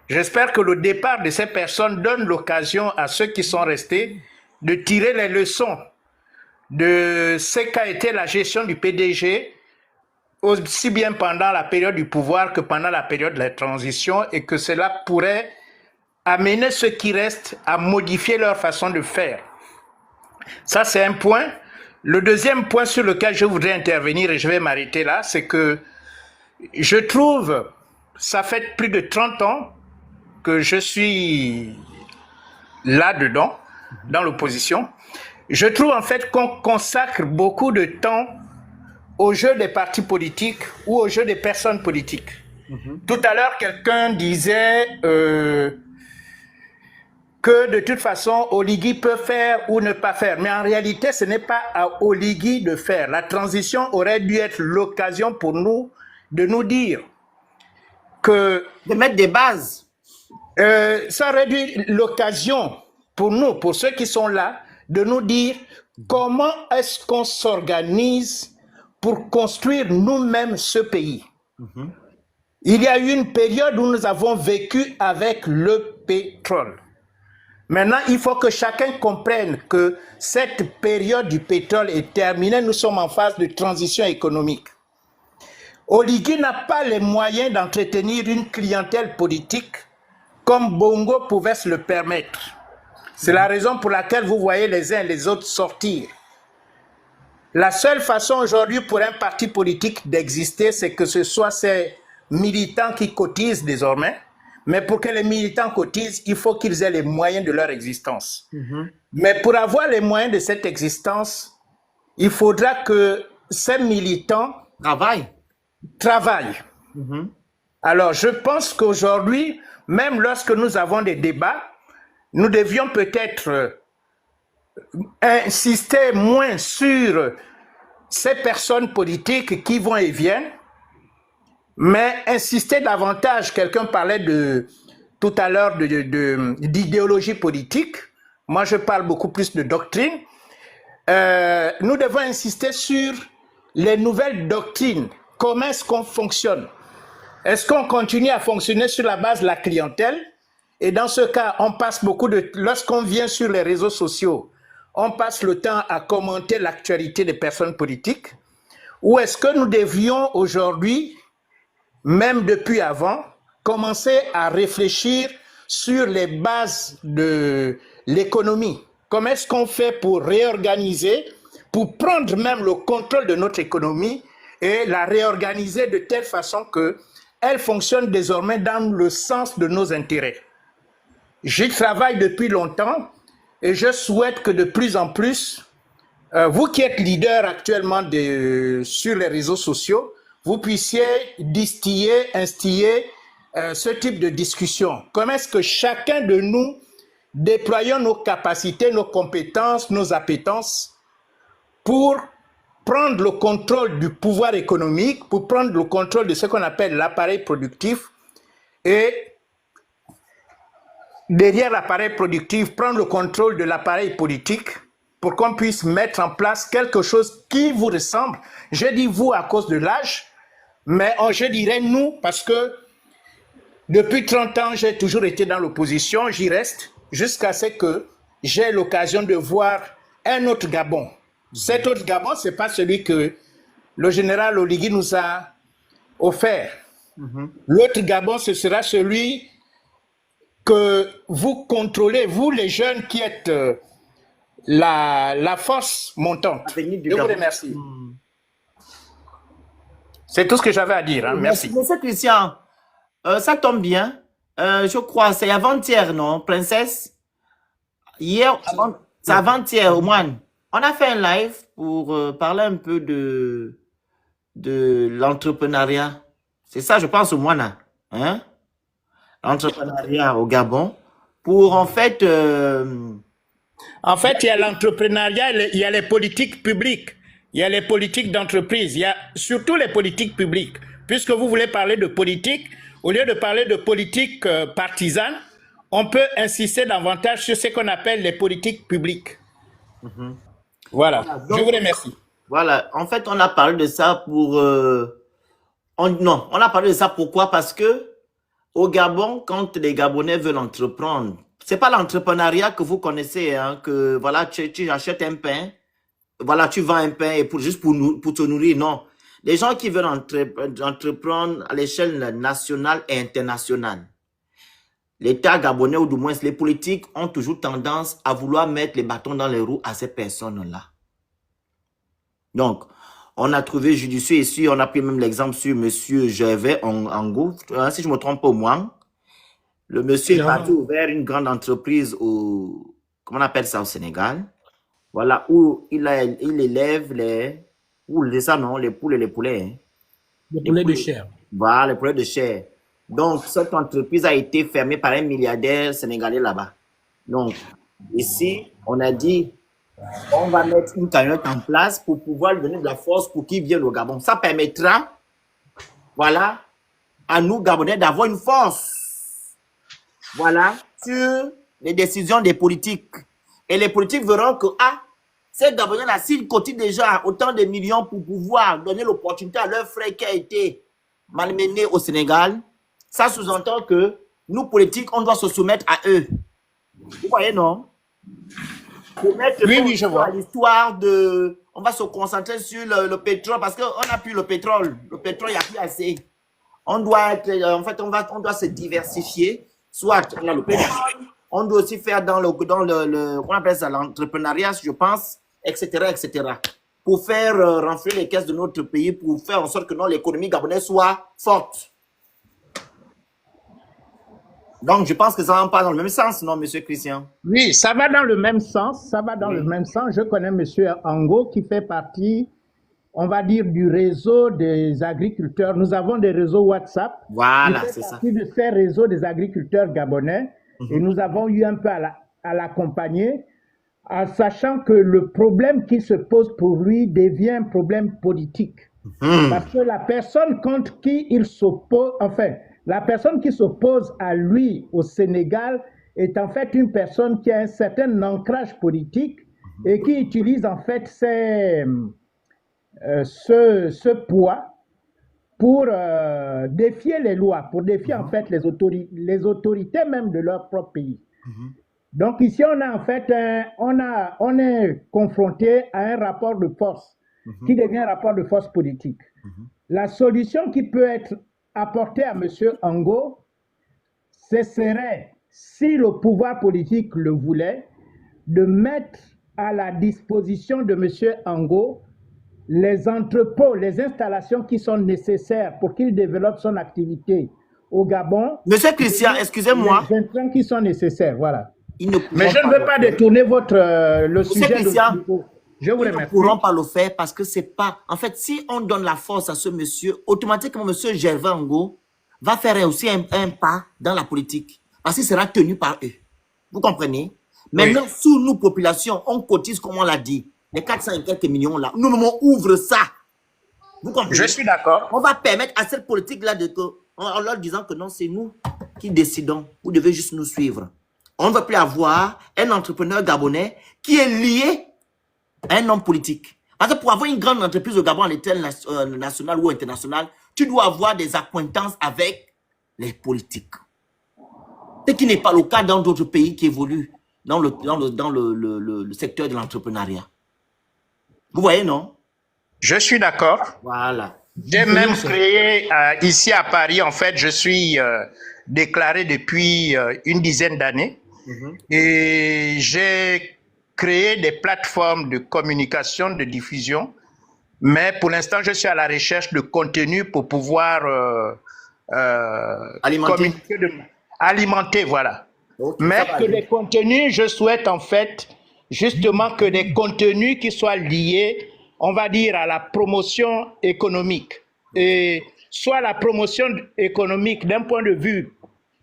j'espère que le départ de ces personnes donne l'occasion à ceux qui sont restés de tirer les leçons de ce qu'a été la gestion du PDG, aussi bien pendant la période du pouvoir que pendant la période de la transition, et que cela pourrait amener ceux qui restent à modifier leur façon de faire. Ça, c'est un point. Le deuxième point sur lequel je voudrais intervenir, et je vais m'arrêter là, c'est que je trouve, ça fait plus de 30 ans que je suis là-dedans, dans l'opposition. Je trouve en fait qu'on consacre beaucoup de temps au jeu des partis politiques ou au jeu des personnes politiques. Tout à l'heure, quelqu'un disait que de toute façon, Oligui peut faire ou ne pas faire. Mais en réalité, ce n'est pas à Oligui de faire. La transition aurait dû être l'occasion pour nous de nous dire que... De mettre des bases. ça aurait dû être l'occasion pour nous, pour ceux qui sont là, de nous dire comment est-ce qu'on s'organise pour construire nous-mêmes ce pays. Il y a eu une période où nous avons vécu avec le pétrole. Maintenant, il faut que chacun comprenne que cette période du pétrole est terminée. Nous sommes en phase de transition économique. Oligui n'a pas les moyens d'entretenir une clientèle politique comme Bongo pouvait se le permettre. C'est la raison pour laquelle vous voyez les uns et les autres sortir. La seule façon aujourd'hui pour un parti politique d'exister, c'est que ce soit ces militants qui cotisent désormais. Mais pour que les militants cotisent, il faut qu'ils aient les moyens de leur existence. Mais pour avoir les moyens de cette existence, il faudra que ces militants travaillent. Alors, je pense qu'aujourd'hui, même lorsque nous avons des débats, nous devions peut-être insister moins sur ces personnes politiques qui vont et viennent, mais insister davantage. Quelqu'un parlait tout à l'heure d'idéologie politique. Moi, je parle beaucoup plus de doctrine. Nous devons insister sur les nouvelles doctrines. Comment est-ce qu'on fonctionne? Est-ce qu'on continue à fonctionner sur la base de la clientèle? Et dans ce cas, on passe lorsqu'on vient sur les réseaux sociaux, on passe le temps à commenter l'actualité des personnes politiques? Ou est-ce que nous devions aujourd'hui, même depuis avant, commencer à réfléchir sur les bases de l'économie? Comment est-ce qu'on fait pour réorganiser, pour prendre même le contrôle de notre économie et la réorganiser de telle façon qu'elle fonctionne désormais dans le sens de nos intérêts? J'y travaille depuis longtemps et je souhaite que de plus en plus, vous qui êtes leader actuellement sur les réseaux sociaux, vous puissiez instiller ce type de discussion. Comment est-ce que chacun de nous déployons nos capacités, nos compétences, nos appétences pour prendre le contrôle du pouvoir économique, pour prendre le contrôle de ce qu'on appelle l'appareil productif et derrière l'appareil productif, prendre le contrôle de l'appareil politique pour qu'on puisse mettre en place quelque chose qui vous ressemble. Je dis vous à cause de l'âge, mais je dirais nous parce que depuis 30 ans, j'ai toujours été dans l'opposition, j'y reste, jusqu'à ce que j'ai l'occasion de voir un autre Gabon. Cet autre Gabon, ce n'est pas celui que le général Oligui nous a offert. L'autre Gabon, ce sera celui que vous contrôlez, vous les jeunes qui êtes la force montante. Je vous remercie. C'est tout ce que j'avais à dire. Hein. Merci. Monsieur Christian, ça tombe bien. Je crois, c'est avant-hier, non, princesse? Hier, c'est avant-hier, au moins. On a fait un live pour parler un peu de l'entrepreneuriat. C'est ça, je pense, au moins, hein? L'entrepreneuriat au Gabon. Pour, en fait... En fait, il y a l'entrepreneuriat, il y a les politiques publiques, il y a les politiques d'entreprise, il y a surtout les politiques publiques. Puisque vous voulez parler de politique, au lieu de parler de politique partisane, on peut insister davantage sur ce qu'on appelle les politiques publiques. Voilà, donc, je vous remercie. Voilà, en fait, on a parlé de ça pour... non, on a parlé de ça pourquoi? Parce que au Gabon, quand les Gabonais veulent entreprendre, c'est pas l'entrepreneuriat que vous connaissez, hein, que voilà, tu achètes un pain, voilà, tu vends un pain et juste pour te nourrir, non. Les gens qui veulent entreprendre à l'échelle nationale et internationale, l'État gabonais, ou du moins les politiques, ont toujours tendance à vouloir mettre les bâtons dans les roues à ces personnes-là. Donc, on a trouvé judicieux ici, on a pris même l'exemple sur M. Gervais Ango, si je ne me trompe pas au moins. Le monsieur est parti ouvert une grande entreprise au, comment on appelle ça au Sénégal? Voilà, où il élève les poules et les poulets. Hein. Les poulets de chair. Voilà, les poulets de chair. Donc, cette entreprise a été fermée par un milliardaire sénégalais là-bas. Donc, ici, on a dit, on va mettre une camionnette en place pour pouvoir lui donner de la force pour qu'il vienne au Gabon. Ça permettra, voilà, à nous, Gabonais, d'avoir une force. Voilà, sur les décisions des politiques. Et les politiques verront que, ces Gabonais-là, s'ils cotisent déjà autant de millions pour pouvoir donner l'opportunité à leur frère qui a été malmené au Sénégal, ça sous-entend que nous, politiques, on doit se soumettre à eux. Vous voyez, non? Pour mettre oui, je vois. L'histoire de... On va se concentrer sur le pétrole parce qu'on n'a plus le pétrole. Le pétrole, il n'y a plus assez. On doit être... En fait, on doit se diversifier. Soit on a le pétrole, on doit aussi faire dans on appelle ça l'entrepreneuriat, je pense, etc., etc. Pour faire renflouer les caisses de notre pays, pour faire en sorte que l'économie gabonaise soit forte. Donc, je pense que ça va pas dans le même sens, non, monsieur Christian? Oui, ça va dans le même sens, ça va dans le même sens. Je connais monsieur Ango qui fait partie, on va dire, du réseau des agriculteurs. Nous avons des réseaux WhatsApp. Voilà, c'est ça. Il fait partie de ces réseaux des agriculteurs gabonais et nous avons eu un peu à l'accompagner, en sachant que le problème qui se pose pour lui devient un problème politique. Parce que la personne contre qui il s'oppose, enfin, la personne qui s'oppose à lui au Sénégal est en fait une personne qui a un certain ancrage politique et qui utilise en fait ce poids pour défier les lois, pour défier en fait les autorités même de leur propre pays. Donc ici on a en fait on est confronté à un rapport de force qui devient un rapport de force politique. La solution qui peut être apportée à M. Ango, ce serait, si le pouvoir politique le voulait, de mettre à la disposition de M. Ango les entrepôts, les installations qui sont nécessaires pour qu'il développe son activité au Gabon. Monsieur Christian, excusez-moi. Les intrants qui sont nécessaires, voilà. Mais je ne veux pas détourner le sujet Christian, je vous remercie. Ils ne pourront pas le faire parce que c'est pas... En fait, si on donne la force à ce monsieur, automatiquement, monsieur Gervais Ango va faire aussi un pas dans la politique. Parce qu'il sera tenu par eux. Vous comprenez? Maintenant, sous nous, population, on cotise, comme on l'a dit. Les 400 et quelques millions là. Nous, on ouvre ça. Vous comprenez? Je suis d'accord. On va permettre à cette politique-là en leur disant que non, c'est nous qui décidons. Vous devez juste nous suivre. On ne va plus avoir un entrepreneur gabonais qui est lié Un homme politique. Parce que pour avoir une grande entreprise au Gabon à l'échelle nationale ou internationale, tu dois avoir des acquaintances avec les politiques. Ce qui n'est pas le cas dans d'autres pays qui évoluent dans le secteur de l'entrepreneuriat. Vous voyez, non? Je suis d'accord. Voilà. J'ai même créé ici à Paris, en fait, je suis déclaré depuis une dizaine d'années et j'ai créé des plateformes de communication, de diffusion, mais pour l'instant, je suis à la recherche de contenu pour pouvoir alimenter, voilà. Okay, mais que les contenus, je souhaite en fait justement que des contenus qui soient liés, on va dire, à la promotion économique. Et soit la promotion économique d'un point de vue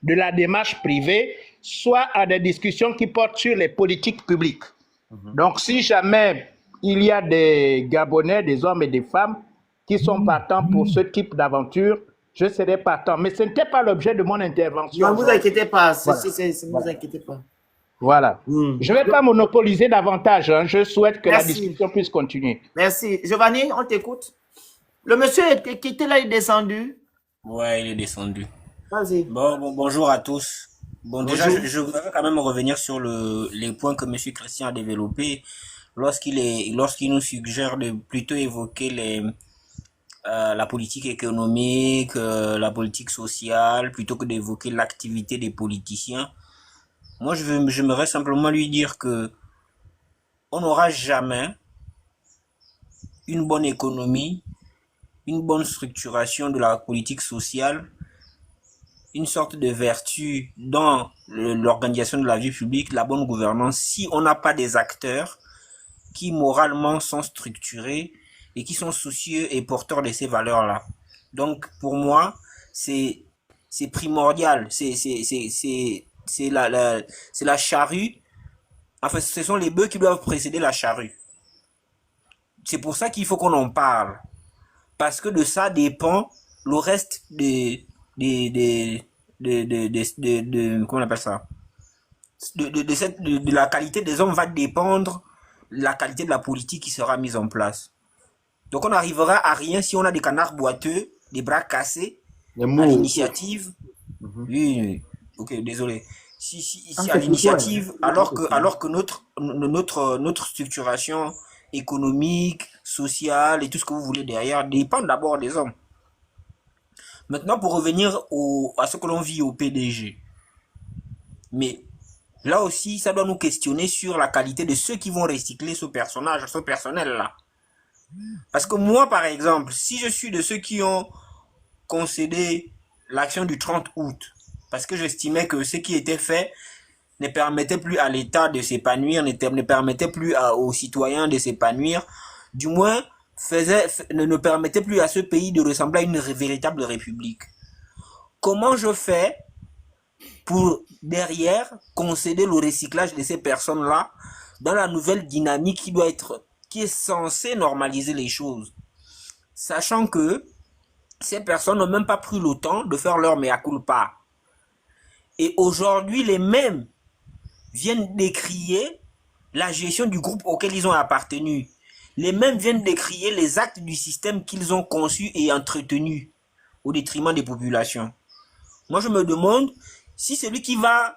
de la démarche privée, soit à des discussions qui portent sur les politiques publiques. Donc, si jamais il y a des Gabonais, des hommes et des femmes qui sont partants pour ce type d'aventure, je serai partant. Mais ce n'était pas l'objet de mon intervention. Ne vous inquiétez pas. Ne vous inquiétez pas. Voilà. Je ne vais pas monopoliser davantage. Hein. Je souhaite que la discussion puisse continuer. Merci. Giovanni, on t'écoute. Le monsieur qui était là, il est descendu. Ouais, il est descendu. Vas-y. Bon, bonjour à tous. Bon, déjà, je voudrais quand même revenir sur les points que monsieur Christian a développés lorsqu'il nous suggère de plutôt évoquer la politique économique, la politique sociale, plutôt que d'évoquer l'activité des politiciens. Moi, j'aimerais simplement lui dire que on n'aura jamais une bonne économie, une bonne structuration de la politique sociale, une sorte de vertu dans l'organisation de la vie publique, la bonne gouvernance, si on n'a pas des acteurs qui moralement sont structurés et qui sont soucieux et porteurs de ces valeurs-là. Donc, pour moi, c'est primordial. C'est la charrue. Enfin, ce sont les bœufs qui doivent précéder la charrue. C'est pour ça qu'il faut qu'on en parle. Parce que de ça dépend le reste comment on appelle ça? De la qualité des hommes va dépendre la qualité de la politique qui sera mise en place. Donc on n'arrivera à rien si on a des canards boiteux, des bras cassés, à l'initiative. Oui, ok, désolé. Si à l'initiative, alors que notre structuration économique, sociale et tout ce que vous voulez derrière dépend d'abord des hommes. Maintenant, pour revenir à ce que l'on vit au PDG. Mais là aussi, ça doit nous questionner sur la qualité de ceux qui vont recycler ce personnel-là. Parce que moi, par exemple, si je suis de ceux qui ont concédé l'action du 30 août, parce que j'estimais que ce qui était fait ne permettait plus à l'État de s'épanouir, ne permettait plus aux citoyens de s'épanouir, du moins ne permettait plus à ce pays de ressembler à une véritable république. Comment je fais pour derrière concéder le recyclage de ces personnes-là dans la nouvelle dynamique qui est censée normaliser les choses, sachant que ces personnes n'ont même pas pris le temps de faire leur mea culpa. Et aujourd'hui, les mêmes viennent décrier la gestion du groupe auquel ils ont appartenu. Les mêmes viennent décrier les actes du système qu'ils ont conçu et entretenu au détriment des populations. Moi, je me demande si celui qui va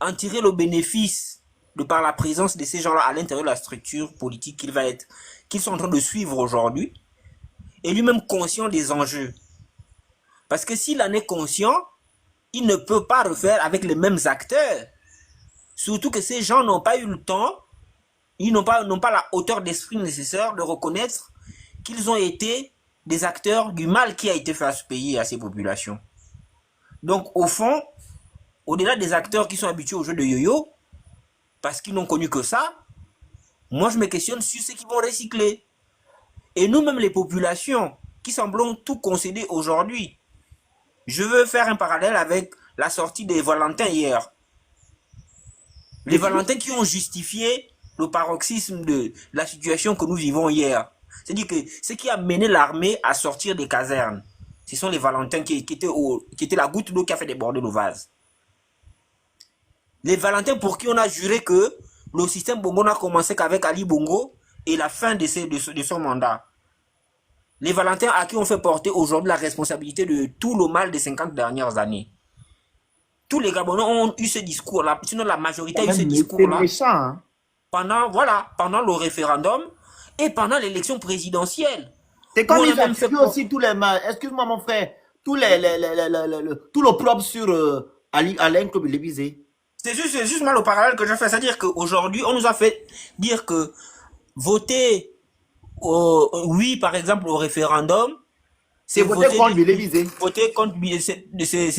en tirer le bénéfice de par la présence de ces gens-là à l'intérieur de la structure politique qu'ils sont en train de suivre aujourd'hui, est lui-même conscient des enjeux. Parce que s'il en est conscient, il ne peut pas refaire avec les mêmes acteurs. Surtout que ces gens n'ont pas eu le temps, ils n'ont pas la hauteur d'esprit nécessaire de reconnaître qu'ils ont été des acteurs du mal qui a été fait à ce pays et à ses populations. Donc au fond, au-delà des acteurs qui sont habitués au jeu de yo-yo, parce qu'ils n'ont connu que ça, moi je me questionne sur ceux qui vont recycler. Et nous-mêmes les populations qui semblons tout concéder aujourd'hui. Je veux faire un parallèle avec la sortie des Valentins hier. Les Valentins qui ont justifié le paroxysme de la situation que nous vivons hier. C'est-à-dire que ce qui a mené l'armée à sortir des casernes, ce sont les Valentins qui étaient la goutte d'eau qui a fait déborder le vase. Les Valentins pour qui on a juré que le système Bongo n'a commencé qu'avec Ali Bongo et la fin de son mandat. Les Valentins à qui on fait porter aujourd'hui la responsabilité de tout le mal des 50 dernières années. Tous les Gabonais ont eu ce discours-là, sinon la majorité a eu ce discours-là hein. pendant le référendum et pendant l'élection présidentielle. C'est comme Où on a ils même accusent fait aussi tous les mal. Excuse-moi mon frère. Tout l'opprobre sur Alain Kobilebizé. C'est juste mal au parallèle que je fais. C'est-à-dire qu'aujourd'hui, on nous a fait dire que voter oui, par exemple, au référendum, C'est voter contre Bilebizé. voter contre,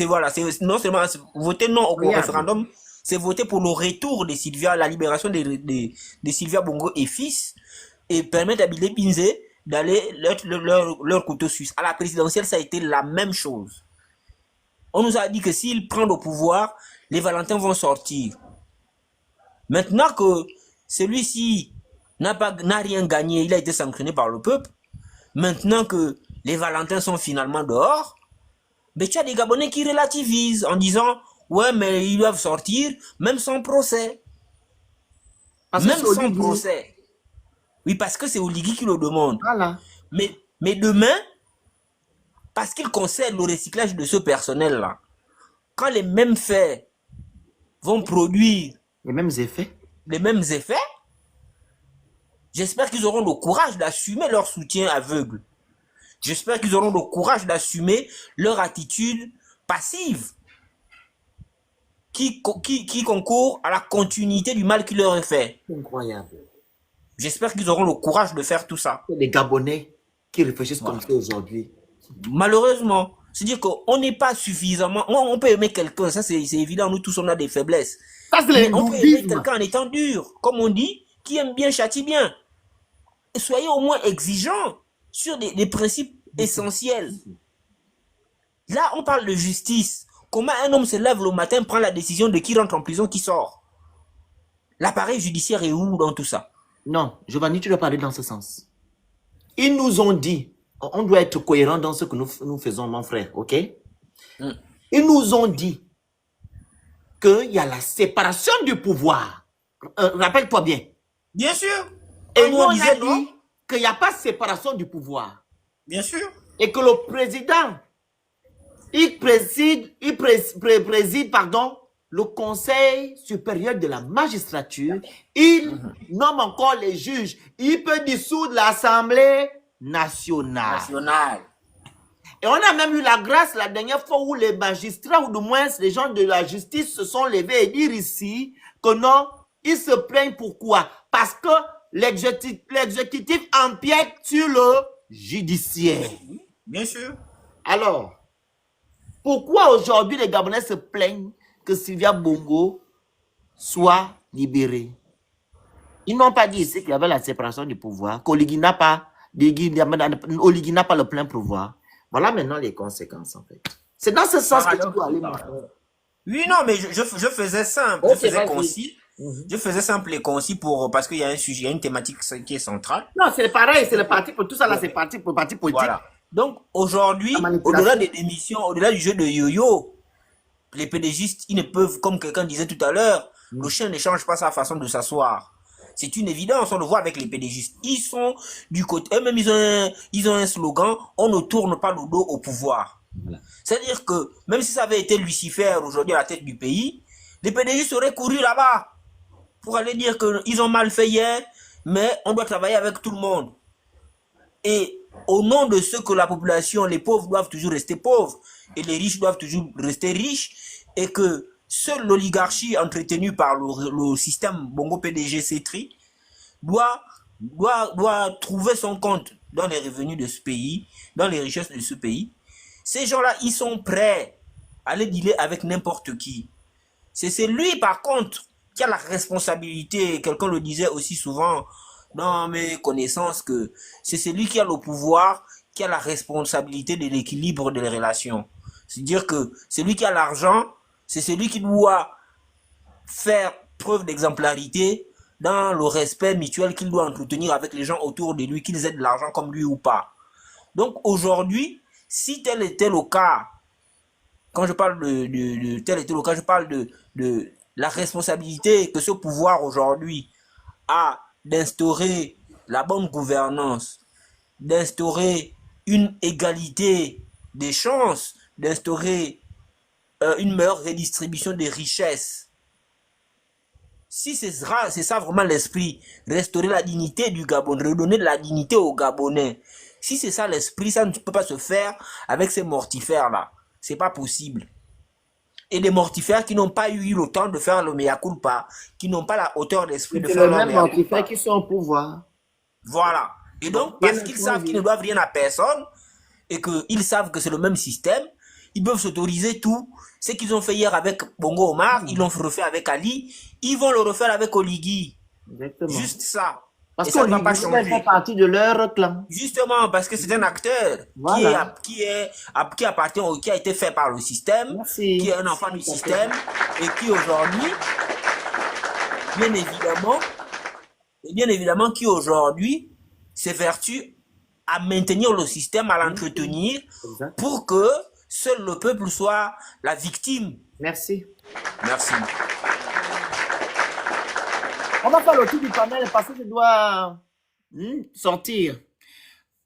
voilà, c'est non seulement voter non au référendum, c'est voter pour le retour de Sylvia, la libération de Sylvia Bongo et fils, et permettre à Bilebizé d'aller leur couteau suisse. À la présidentielle, ça a été la même chose. On nous a dit que s'ils prennent le pouvoir, les Valentins vont sortir. Maintenant que celui-ci n'a rien gagné, il a été sanctionné par le peuple. Maintenant que les Valentins sont finalement dehors, mais tu as des Gabonais qui relativisent en disant ouais, mais ils doivent sortir même sans procès. Même sans procès. Oui, parce que c'est Oligui qui le demande. Voilà. Mais demain, parce qu'il concerne le recyclage de ce personnel-là, quand les mêmes faits vont produire les mêmes effets, j'espère qu'ils auront le courage d'assumer leur soutien aveugle. J'espère qu'ils auront le courage d'assumer leur attitude passive qui concourt à la continuité du mal qui leur est fait. Incroyable. J'espère qu'ils auront le courage de faire tout ça. Les Gabonais qui réfléchissent comme ça aujourd'hui. Malheureusement, c'est-à-dire qu'on n'est pas suffisamment... On peut aimer quelqu'un, ça c'est évident, nous tous on a des faiblesses. Mais on peut aimer quelqu'un en étant dur, comme on dit, qui aime bien châtie bien. Et soyez au moins exigeants sur des principes essentiels. Là, on parle de justice. Comment un homme se lève le matin, prend la décision de qui rentre en prison, qui sort? L'appareil judiciaire est où dans tout ça? Non, Giovanni, tu dois parler dans ce sens. Ils nous ont dit, on doit être cohérent dans ce que nous faisons, mon frère, ok? Ils nous ont dit qu'il y a la séparation du pouvoir. Rappelle-toi bien. Bien sûr. Et nous, on a dit qu'il n'y a pas de séparation du pouvoir. Bien sûr. Et que le président, il préside le Conseil supérieur de la magistrature. Il nomme encore les juges. Il peut dissoudre l'Assemblée nationale. Et on a même eu la grâce la dernière fois où les magistrats, ou du moins les gens de la justice se sont levés et dire ici que non, ils se plaignent pourquoi? Parce que l'exécutif empiète sur le judiciaire. Bien sûr. Alors, pourquoi aujourd'hui les Gabonais se plaignent que Sylvia Bongo soit libérée? Ils n'ont pas dit ici qu'il y avait la séparation du pouvoir, qu'Oligui n'a pas le plein pouvoir. Voilà maintenant les conséquences en fait. C'est dans ce sens que tu dois aller. Oui, non, mais je faisais simple, je faisais concis. Je faisais simple et concis parce qu'il y a un sujet, il y a une thématique qui est centrale. Non, c'est pareil, c'est le parti pour tout ça là, c'est parti pour le parti politique. Voilà. Donc aujourd'hui, au-delà des démissions, au-delà du jeu de yo-yo, les PDGistes, ils ne peuvent, comme quelqu'un disait tout à l'heure, le chien ne change pas sa façon de s'asseoir. C'est une évidence, on le voit avec les PDGistes. Ils sont du côté, eux-mêmes ils ont un slogan, on ne tourne pas le dos au pouvoir. Voilà. C'est-à-dire que même si ça avait été Lucifer aujourd'hui à la tête du pays, les PDGistes auraient couru là-bas pour aller dire qu'ils ont mal fait hier, mais on doit travailler avec tout le monde. Et au nom de ce que la population, les pauvres doivent toujours rester pauvres, et les riches doivent toujours rester riches, et que seule l'oligarchie entretenue par le système Bongo PDG Cetri doit trouver son compte dans les revenus de ce pays, dans les richesses de ce pays. Ces gens-là, ils sont prêts à aller dealer avec n'importe qui. C'est lui, par contre, qui a la responsabilité, quelqu'un le disait aussi souvent dans mes connaissances, que c'est celui qui a le pouvoir, qui a la responsabilité de l'équilibre des relations. C'est-à-dire que celui qui a l'argent, c'est celui qui doit faire preuve d'exemplarité dans le respect mutuel qu'il doit entretenir avec les gens autour de lui, qu'ils aient de l'argent comme lui ou pas. Donc aujourd'hui, si tel était le cas, quand je parle de tel était le cas, je parle de la responsabilité que ce pouvoir aujourd'hui a d'instaurer la bonne gouvernance, d'instaurer une égalité des chances, d'instaurer une meilleure redistribution des richesses. Si c'est ça vraiment l'esprit, restaurer la dignité du Gabon, redonner de la dignité aux Gabonais. Si c'est ça l'esprit, ça ne peut pas se faire avec ces mortifères-là. C'est pas possible. Et des mortifères qui n'ont pas eu le temps de faire le mea culpa, qui n'ont pas la hauteur d'esprit de C'est faire le leur même mea mortifère culpa. qui sont au pouvoir. Voilà. Et donc, parce qu'ils savent qu'ils ne doivent rien à personne, et qu'ils savent que c'est le même système, ils peuvent s'autoriser tout. Ce qu'ils ont fait hier avec Bongo Omar, ils l'ont refait avec Ali, ils vont le refaire avec Oligui. Exactement. Juste ça. Parce Et ça ne va pas qu'Oligui changer. fait partie de leur clan. Justement, parce que c'est un acteur Voilà. qui a été fait par le système, Merci. qui est un enfant du système, et qui aujourd'hui, bien évidemment, qui aujourd'hui s'évertue à maintenir le système, à l'entretenir, Exact. pour que seul le peuple soit la victime. Merci. Merci. On va faire le tour du panel parce que je dois sortir.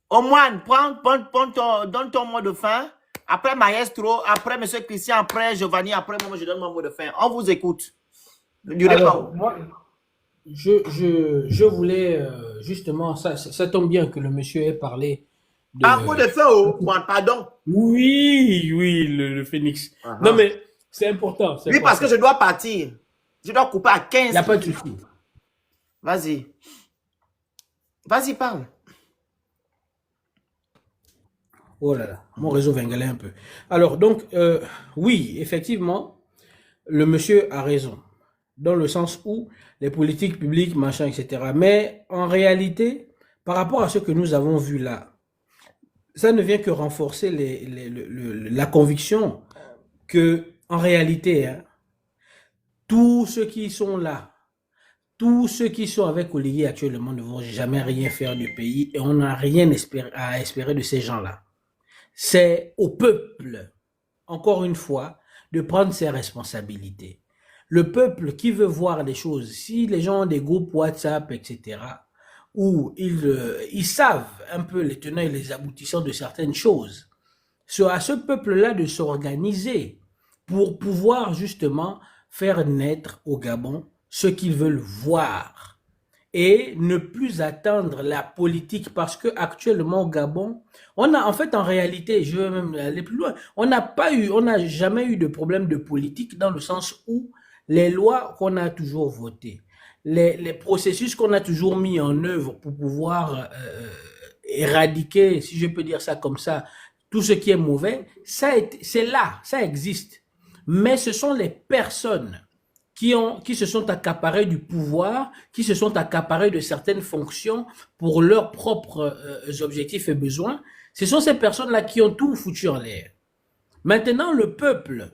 Au moins, donne ton mot de fin. Après Maestro, après M. Christian, après Giovanni, après moi, je donne mon mot de fin. On vous écoute. Ne durez pas. Alors, moi, je voulais justement, ça tombe bien que le monsieur ait parlé de... Un mot de fin, oh, bon, pardon. Oui, le phénix. Non, mais c'est important. Oui, parce que je dois partir. Je dois couper à 15. Il n'y a pas de souci. Vas-y. Vas-y, parle. Oh là là, mon réseau va engueuler un peu. Alors, donc, oui, effectivement, le monsieur a raison. Dans le sens où les politiques publiques, machin, etc. Mais en réalité, par rapport à ce que nous avons vu là, ça ne vient que renforcer la conviction que, en réalité, hein, tous ceux qui sont là, tous ceux qui sont avec Oligui actuellement ne vont jamais rien faire du pays et on n'a rien à espérer de ces gens-là. C'est au peuple, encore une fois, de prendre ses responsabilités. Le peuple qui veut voir les choses, si les gens ont des groupes WhatsApp, etc., où ils savent un peu les tenants et les aboutissants de certaines choses, c'est à ce peuple-là de s'organiser pour pouvoir justement faire naître au Gabon ce qu'ils veulent voir et ne plus attendre la politique parce que actuellement au Gabon, on a en fait en réalité, je vais même aller plus loin, on n'a jamais eu de problème de politique dans le sens où les lois qu'on a toujours votées, les processus qu'on a toujours mis en œuvre pour pouvoir éradiquer, si je peux dire ça comme ça, tout ce qui est mauvais, c'est là, ça existe. Mais ce sont les personnes qui se sont accaparées du pouvoir, qui se sont accaparées de certaines fonctions pour leurs propres objectifs et besoins. Ce sont ces personnes-là qui ont tout foutu en l'air. Maintenant, le peuple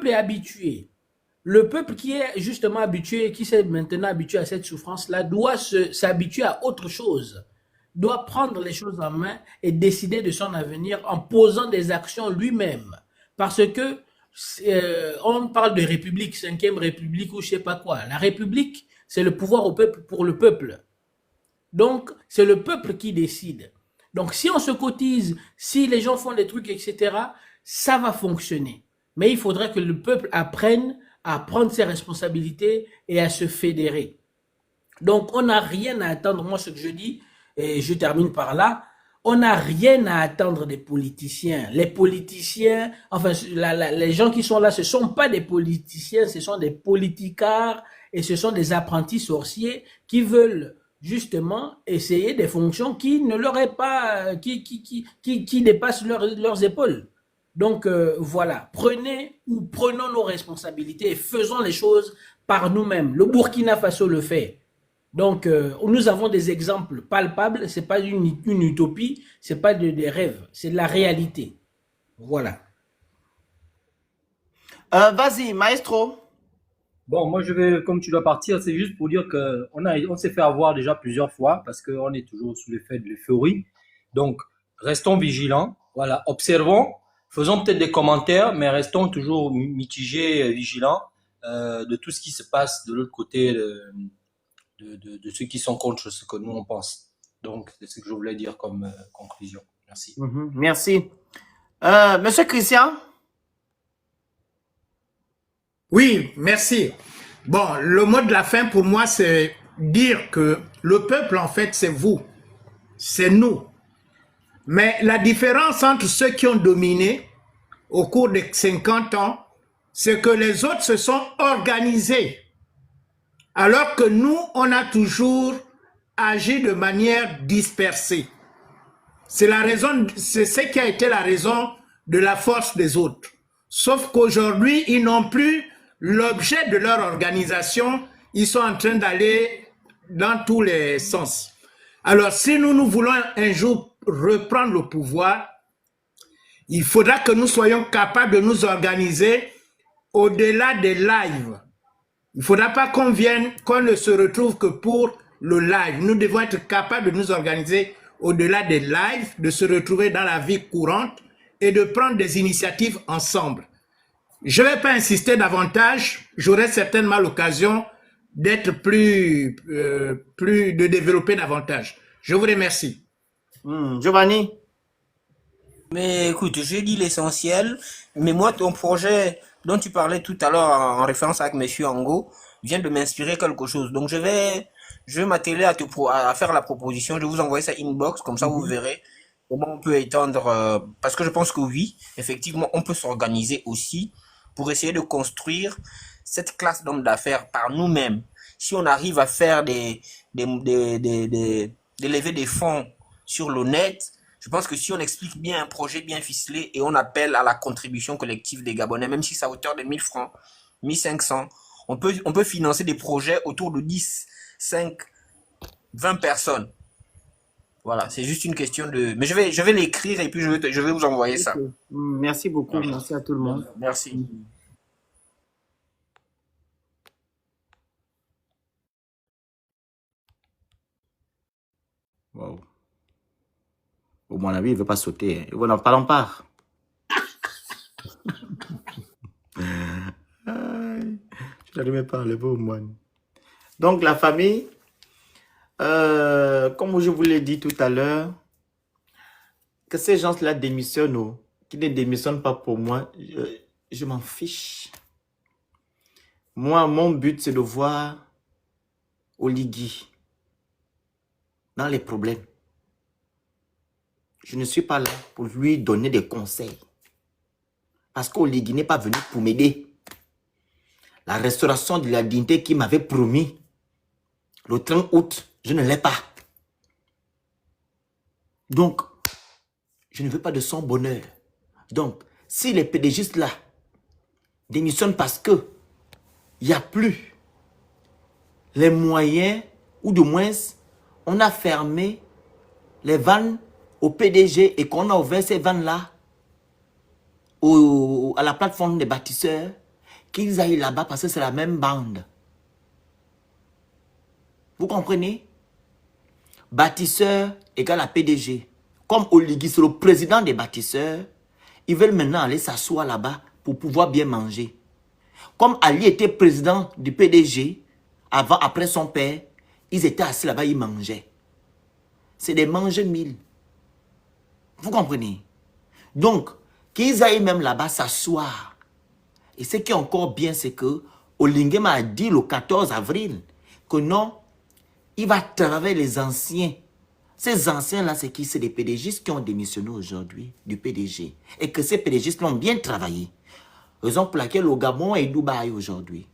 est habitué. Le peuple qui est justement habitué, qui s'est maintenant habitué à cette souffrance-là, doit s'habituer à autre chose, doit prendre les choses en main et décider de son avenir en posant des actions lui-même. Parce que on parle de république, 5e république ou je sais pas quoi. La république, c'est le pouvoir au peuple pour le peuple. Donc, c'est le peuple qui décide. Donc, si on se cotise, si les gens font des trucs, etc., ça va fonctionner. Mais il faudrait que le peuple apprenne à prendre ses responsabilités et à se fédérer. Donc, on n'a rien à attendre. Moi, ce que je dis, et je termine par là, on n'a rien à attendre des politiciens. Les politiciens, enfin, les gens qui sont là, ce ne sont pas des politiciens, ce sont des politicards et ce sont des apprentis sorciers qui veulent justement essayer des fonctions qui ne leur est pas, qui dépassent leurs épaules. Donc, voilà, prenons nos responsabilités et faisons les choses par nous-mêmes. Le Burkina Faso le fait. Donc, nous avons des exemples palpables, c'est pas une utopie, c'est pas des rêves, c'est de la réalité. Voilà. Vas-y, Maestro. Bon, moi je vais, comme tu dois partir, c'est juste pour dire que on s'est fait avoir déjà plusieurs fois parce qu'on est toujours sous l'effet de l'euphorie. Donc, restons vigilants, voilà, observons, faisons peut-être des commentaires, mais restons toujours mitigés, vigilants de tout ce qui se passe de l'autre côté de ceux qui sont contre ce que nous on pense. Donc, c'est ce que je voulais dire comme conclusion. Merci. Merci. Monsieur Christian? Oui, merci. Bon, le mot de la fin pour moi, c'est dire que le peuple, en fait, c'est vous. C'est nous. Mais la différence entre ceux qui ont dominé au cours des 50 ans, c'est que les autres se sont organisés. Alors que nous, on a toujours agi de manière dispersée. C'est la raison, c'est ce qui a été la raison de la force des autres. Sauf qu'aujourd'hui, ils n'ont plus l'objet de leur organisation. Ils sont en train d'aller dans tous les sens. Alors, si nous voulons un jour reprendre le pouvoir, il faudra que nous soyons capables de nous organiser au-delà des lives. Il ne faudra pas qu'on ne se retrouve que pour le live. Nous devons être capables de nous organiser au-delà des lives, de se retrouver dans la vie courante et de prendre des initiatives ensemble. Je ne vais pas insister davantage, j'aurai certainement l'occasion d'être de développer davantage. Je vous remercie. Giovanni? Mais écoute, j'ai dit l'essentiel, mais moi, ton projet dont tu parlais tout à l'heure en référence avec Monsieur Ango vient de m'inspirer quelque chose. Donc, je vais m'atteler à faire la proposition. Je vais vous envoyer ça inbox, comme ça vous verrez comment on peut étendre, parce que je pense que oui, effectivement, on peut s'organiser aussi pour essayer de construire cette classe d'hommes d'affaires par nous-mêmes. Si on arrive à faire de lever des fonds sur le net, je pense que si on explique bien un projet bien ficelé et on appelle à la contribution collective des Gabonais, même si c'est à hauteur de 1000 francs, 1500, on peut financer des projets autour de 10, 5, 20 personnes. Voilà, c'est juste une question de... Mais je vais l'écrire et puis je vais vous envoyer ça. Merci beaucoup, voilà. Merci à tout le monde. Merci. Wow. Au mon avis, il ne veut pas sauter. Bon, n'en parlons pas. Je n'arrive pas à lever au moine. Donc, la famille, comme je vous l'ai dit tout à l'heure, que ces gens-là démissionnent ou qui ne démissionnent pas pour moi, je m'en fiche. Moi, mon but, c'est de voir Oligui dans les problèmes. Je ne suis pas là pour lui donner des conseils. Parce qu'Oligui n'est pas venu pour m'aider. La restauration de la dignité qu'il m'avait promis le 30 août, je ne l'ai pas. Donc, je ne veux pas de son bonheur. Donc, si les PDGistes là démissionnent parce que il n'y a plus les moyens, ou du moins, on a fermé les vannes au PDG et qu'on a ouvert ces vannes-là à la plateforme des bâtisseurs, qu'ils aillent là-bas parce que c'est la même bande. Vous comprenez? Bâtisseur égale à PDG. Comme Oligui, c'est le président des bâtisseurs, ils veulent maintenant aller s'asseoir là-bas pour pouvoir bien manger. Comme Ali était président du PDG, après son père, ils étaient assis là-bas, ils mangeaient. C'est des mange-mille. Vous comprenez? Donc, qu'ils aillent même là-bas s'asseoir. Et ce qui est encore bien, c'est que Oligui m'a dit le 14 avril que non, il va travailler les anciens. Ces anciens-là, c'est qui? C'est des PDGistes qui ont démissionné aujourd'hui du PDG. Et que ces PDGistes l'ont bien travaillé. Raison pour laquelle le Gabon est Dubaï aujourd'hui.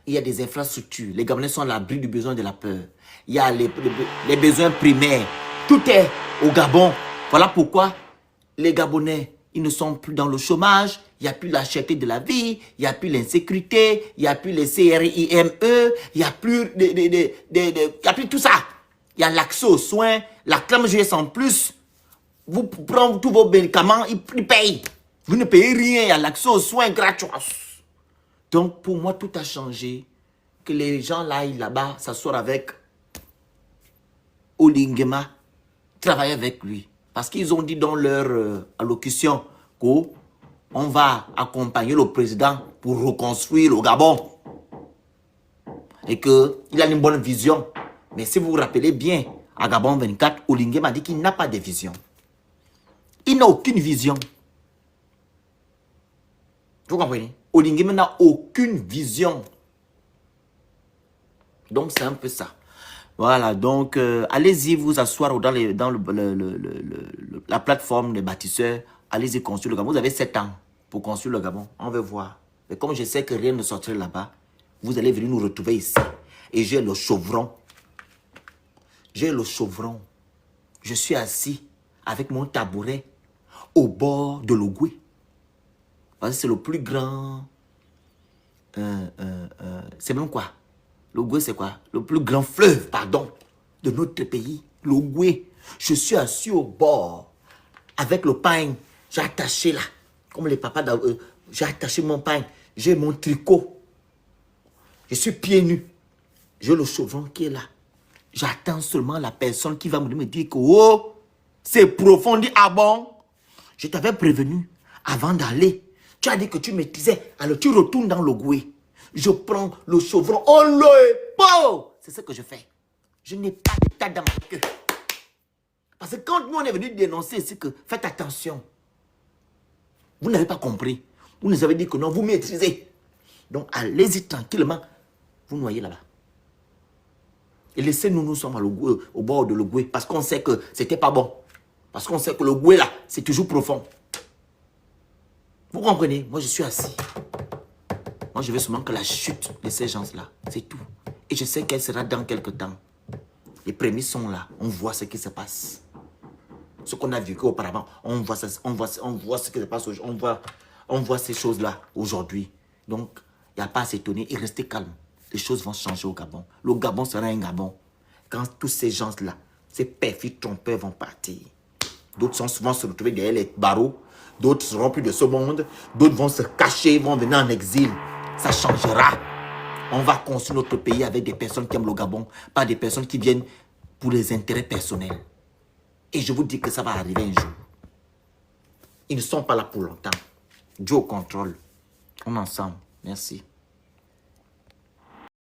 Il y a des infrastructures. Les Gabonais sont à l'abri du besoin de la peur. Il y a les besoins primaires. Tout est au Gabon. Voilà pourquoi les Gabonais, ils ne sont plus dans le chômage. Il n'y a plus la cherté de la vie. Il n'y a plus l'insécurité. Il n'y a plus les CRIME. Il n'y a plus il y a plus tout ça. Il y a l'accès aux soins. La CLAMGS en plus. Vous prenez tous vos médicaments, ils payent. Vous ne payez rien. Il y a l'accès aux soins gratuits. Donc, pour moi, tout a changé. Que les gens là, là-bas, s'assoient avec Oligui, travailler avec lui. Parce qu'ils ont dit dans leur allocution qu'on va accompagner le président pour reconstruire le Gabon. et qu'il a une bonne vision. Mais si vous vous rappelez bien, à Gabon 24, Olingue m'a dit qu'il n'a pas de vision. Il n'a aucune vision. Vous comprenez? Olingue n'a aucune vision. Donc, c'est un peu ça. Voilà, donc, allez-y vous asseoir dans la plateforme des bâtisseurs. Allez-y construire le Gabon. Vous avez 7 ans pour construire le Gabon. On veut voir. Mais comme je sais que rien ne sortira là-bas, vous allez venir nous retrouver ici. Et j'ai le chauvron. J'ai le chauvron. Je suis assis avec mon tabouret au bord de l'Ogooué. Parce que c'est le plus grand... c'est même quoi? L'Ogooué, c'est quoi? Le plus grand fleuve, pardon, de notre pays. L'Ogooué. Je suis assis au bord avec le pain. J'ai attaché là. Comme les papas, j'ai attaché mon pain. J'ai mon tricot. Je suis pieds nus. J'ai le chauvron qui est là. J'attends seulement la personne qui va me dire que oh, c'est profond. Dit, ah bon? Je t'avais prévenu avant d'aller. Tu as dit que tu maîtrisais. Alors tu retournes dans l'Ogooué. Je prends le chauvron. On le épaule. C'est ce que je fais. Je n'ai pas d'état dans ma queue. Parce que quand nous on est venu dénoncer, c'est que faites attention. Vous n'avez pas compris. Vous nous avez dit que non, vous maîtrisez. Donc allez-y tranquillement. Vous noyez là-bas. Et laissez-nous, nous sommes au bord de l'Ogooué. Parce qu'on sait que c'était pas bon. Parce qu'on sait que l'Ogooué là, c'est toujours profond. Vous comprenez? Moi je suis assis. Moi je veux seulement que la chute de ces gens-là, c'est tout. Et je sais qu'elle sera dans quelques temps. Les prémices sont là. On voit ce qui se passe. Ce qu'on a vécu auparavant, on voit ce qui se passe aujourd'hui. On voit ces choses-là aujourd'hui. Donc, il n'y a pas à s'étonner et restez calme. Les choses vont changer au Gabon. Le Gabon sera un Gabon. Quand tous ces gens-là, ces perfides trompeurs vont partir. D'autres vont se retrouver derrière les barreaux. D'autres seront plus de ce monde. D'autres vont se cacher, vont venir en exil. Ça changera. On va construire notre pays avec des personnes qui aiment le Gabon, pas des personnes qui viennent pour les intérêts personnels. Et je vous dis que ça va arriver un jour. Ils ne sont pas là pour longtemps. Dieu au contrôle. On est ensemble. Merci.